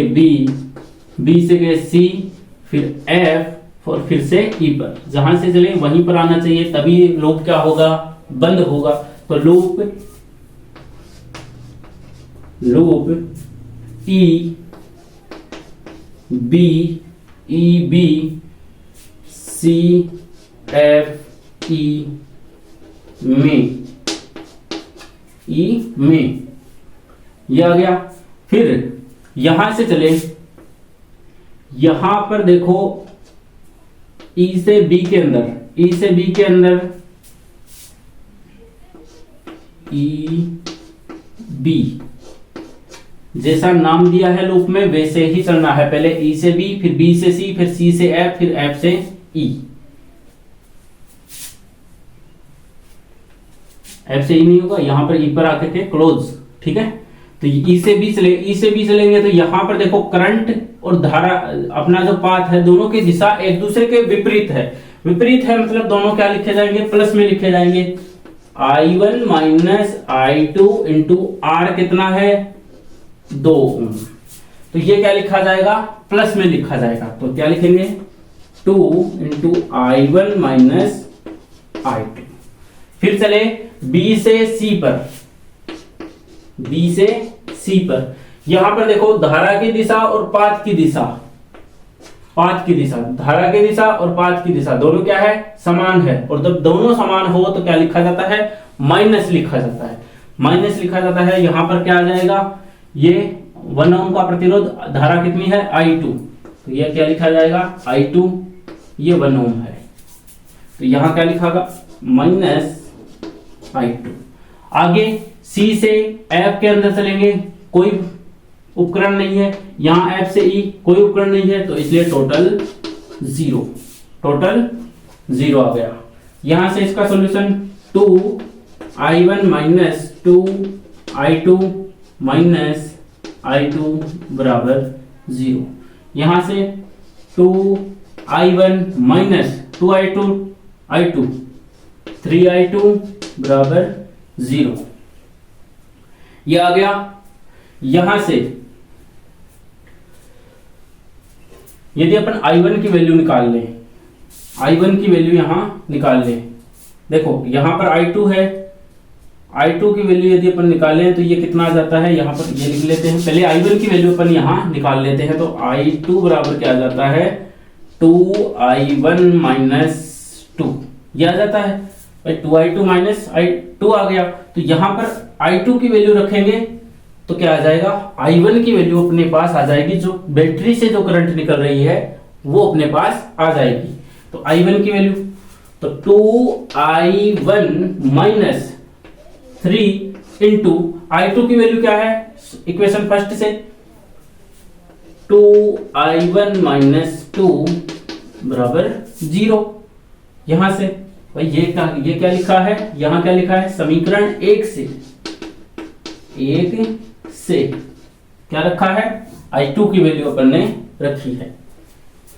बी से गए सी, फिर एफ और फिर से ई पर, जहां से चले वहीं पर आना चाहिए, तभी लूप क्या होगा बंद होगा। तो loop E B C F E में ये आ गया। फिर यहां से चले, यहां पर देखो ई से बी के अंदर ई बी, जैसा नाम दिया है लूप में वैसे ही चलना है। पहले ई से बी, फिर बी से सी, फिर सी से एफ, फिर एफ से ई। एफ से ई नहीं होगा, यहां पर ई पर आकर के क्लोज, ठीक है। तो ई से बी चलेंगे तो यहां पर देखो करंट और धारा, अपना जो पाथ है दोनों की दिशा एक दूसरे के विपरीत है। विपरीत है मतलब दोनों क्या लिखे जाएंगे, प्लस में लिखे जाएंगे। I1 minus I2 into R कितना है 2 ओम। तो ये क्या लिखा जाएगा, प्लस में लिखा जाएगा। तो क्या लिखेंगे 2 इंटू I1 माइनस I2। फिर चले B से C पर, यहां पर देखो धारा की दिशा और पाथ की दिशा, धारा की दिशा और पाथ की दिशा दोनों क्या है समान है। और जब दोनों समान हो तो क्या लिखा जाता है, माइनस लिखा जाता है। यहां पर क्या आ जाएगा, ये 1 ओम का प्रतिरोध, धारा कितनी है I2, तो ये क्या लिखा जाएगा I2, ये 1 ओम है, तो यहां क्या लिखागा माइनस I2। आगे C से F के अंदर चलेंगे, कोई उपकरण नहीं है, यहां F से E कोई उपकरण नहीं है, तो इसलिए टोटल 0 आ गया। यहां से इसका solution 2I1 minus 2I2 minus I2 बराबर 0। यहां से 2I1 माइनस 2I2 3I2 बराबर 0, ये आ गया। यहां से यदि अपन I1 की वैल्यू निकाल लें, I1 की वैल्यू यहां निकाल लें, देखो यहां पर I2 है, I2 की वैल्यू यदि अपन निकालें तो ये कितना आ जाता है, यहां पर ये लिख लेते हैं। पहले I1 की वैल्यू अपन यहां निकाल लेते हैं, तो I2 बराबर क्या आ जाता है 2I1 माइनस 2, ये आ जाता है भाई 2I2 माइनस I2 आ गया। तो यहां पर I2 की वैल्यू रखेंगे तो क्या आ जाएगा, I1 की वैल्यू अपने पास आ जाएगी, जो बैटरी से जो करंट निकल रही है वो अपने पास आ जाएगी। तो I1 की वैल्यू तो 2I1 माइनस 3 इंटू I2 की वैल्यू क्या है, इक्वेशन फर्स्ट से 2I1 माइनस 2 बराबर 0। यहां से भाई ये क्या लिखा है, यहां क्या लिखा है, समीकरण 1 से क्या रखा है, I2 की वैल्यू अपन ने रखी है।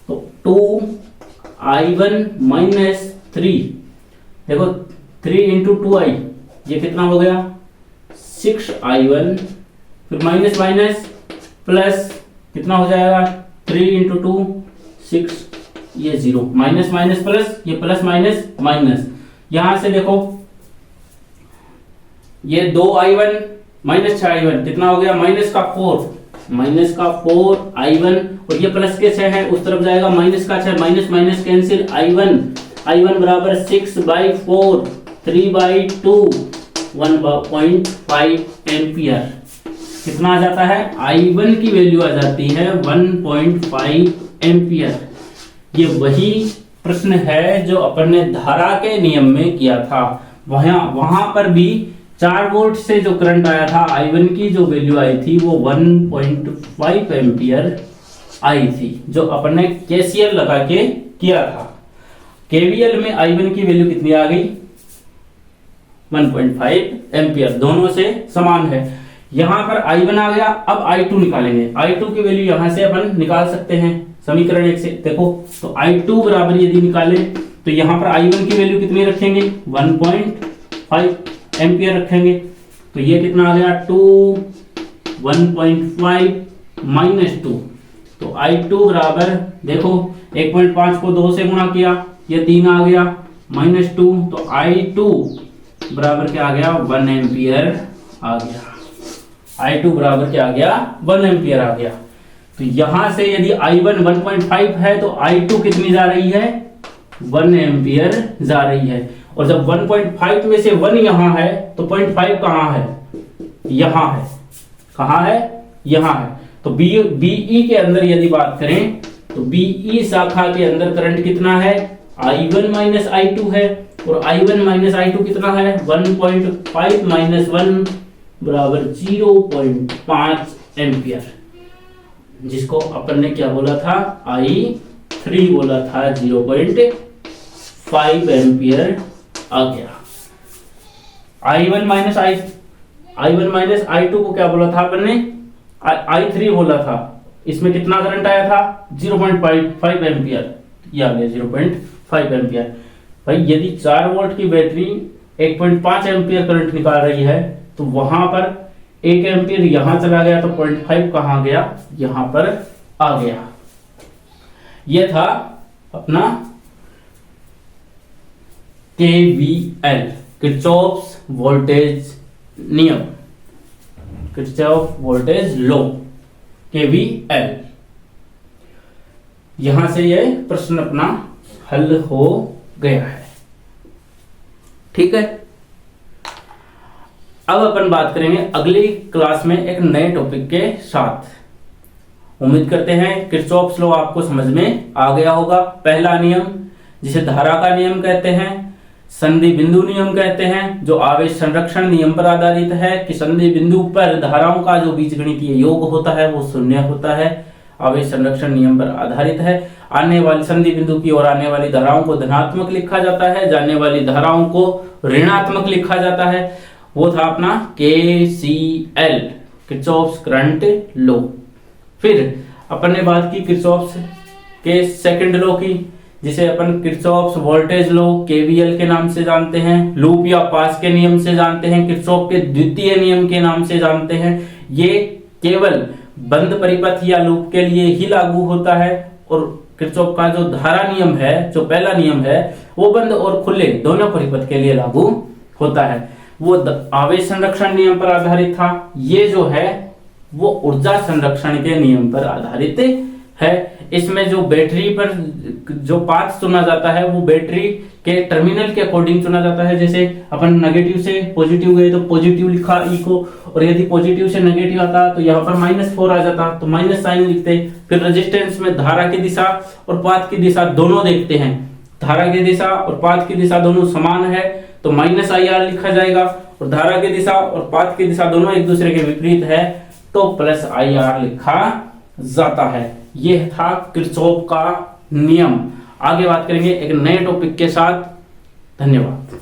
तो 2I1 माइनस 3, देखो 3 इंटू 2I, ये कितना हो गया 6I1, फिर माइनस माइनस प्लस कितना हो जाएगा 3 इंटू 2 6, ये 0, माइनस माइनस प्लस, ये प्लस माइनस माइनस, यहां से देखो ये 2i1 माइनस 6i1 कितना हो गया माइनस का 4i1, और ये प्लस के 6 है उस तरफ जाएगा माइनस का 6, माइनस माइनस कैंसिल, i1 बराबर 6/4 3/2 1.5 एम्पियर। कितना आ जाता है i1 की वैल्यू आ जाती है 1.5 एम्पियर। ये वही प्रश्न है जो अपन ने धारा के नियम में किया था, वहां पर भी 4 वोल्ट से जो करंट आया था i1 की जो वैल्यू आई थी वो 1.5 एम्पियर आई थी, जो अपन ने KCL लगा के किया था। KVL में i1 की वैल्यू कितनी आ गई 1.5 एम्पियर, दोनों से समान है। यहां पर i1 आ गया, अब i2 निकालेंगे। i2 की वैल्यू यहां से अपन निकाल सकते हैं समीकरण 1 से, देखो तो i2 बराबर यदि निकाले तो यहां पर i1 की वैल्यू कितनी रखेंगे 1.5 एम्पियर रखेंगे, तो ये कितना आ गया 1.5 माइनस 2, तो i2 बराबर देखो 1.5 को 2 से गुणा किया, ये 3 आ गया माइनस 2, तो i2 बराबर क्या आ गया 1 एम्पियर आ गया। i2 बराबर क्या आ गया 1 एम्पियर आ गया। तो यहां से यदि i1 1.5 है तो i2 कितनी जा रही है 1 एम्पियर जा रही है, और जब 1.5 में से 1 यहां है तो 0.5 कहां है यहां है, कहां है यहां है। तो BE के अंदर यदि बात करें तो BE शाखा के अंदर करंट कितना है i1 माइनस i2 है, और i1 माइनस i2 कितना है 1.5 माइनस 1 बराबर 0.5 एम्पियर, जिसको अपन ने क्या बोला था i3 बोला था 0.5 एम्पियर आ गया। i1 माइनस i2 को क्या बोला था अपन ने i3 बोला था, इसमें कितना करंट आया था 0.5 एम्पियर, ये आ गया 0.5 एम्पियर। भाई यदि 4 वोल्ट की बैटरी 1.5 एम्पियर करंट निकाल रही है तो वहां पर 1 एम्पियर यहां चला गया तो 0.5 कहां गया यहां पर आ गया। यह था अपना KVL, किरचॉफ्स वोल्टेज नियम, किरचॉफ वोल्टेज लॉ, KVL। यहां से यह प्रश्न अपना हल हो गया है, ठीक है। अब अपन बात करेंगे अगली क्लास में एक नए टॉपिक के साथ। उम्मीद करते हैं किरचॉफ्स लॉ आपको समझ में आ गया होगा। पहला नियम जिसे धारा का नियम कहते हैं, संधि बिंदु नियम कहते हैं, जो आवेश संरक्षण नियम पर आधारित है कि संधि बिंदु पर धाराओं का जो बीजगणितीय योग होता है वो शून्य होता है, आवेश संरक्षण नियम पर आधारित है। आने वाली संधि बिंदु की ओर आने वाली धाराओं को धनात्मक लिखा जाता है, जाने वाली धाराओं को ऋणात्मक लिखा जाता है। वो था अपना KCL, किरचॉफ्स करंट लॉ। फिर अपन ने बात की किरचॉफ्स के सेकंड लॉ की, जिसे अपन किरचॉफ्स वोल्टेज लॉ KVL के नाम से जानते हैं, लूप या पास के नियम से जानते हैं, किरचॉफ के द्वितीय नियम के नाम से जानते हैं। ये केवल बंद परिपथ या लूप के लिए ही लागू होता है, और किरचॉफ का जो धारा नियम है, जो पहला नियम है, वो बंद और खुले दोनों परिपथ के लिए लागू होता है। वो आवेश संरक्षण नियम पर आधारित था, ये जो है वो ऊर्जा संरक्षण के नियम पर आधारित है। इसमें जो बैटरी पर जो पाथ चुना जाता है वो बैटरी के टर्मिनल के अकॉर्डिंग चुना जाता है। जैसे अपन नेगेटिव से पॉजिटिव गए तो पॉजिटिव लिखा ई को, और यदि पॉजिटिव से नेगेटिव आता तो यहाँ पर -4 आ जाता तो माइनस साइन लिखते। फिर रेजिस्टेंस में धारा की दिशा और पाथ की दिशा दोनों देखते हैं, धारा की दिशा और पाथ की दिशा दोनों समान है तो -IR लिखा जाएगा, और धारा की दिशा और पाथ की दिशा दोनों एक दूसरे के विपरीत है तो +IR लिखा जाता है। यह था किरचॉफ का नियम। आगे बात करेंगे एक नए टॉपिक के साथ। धन्यवाद।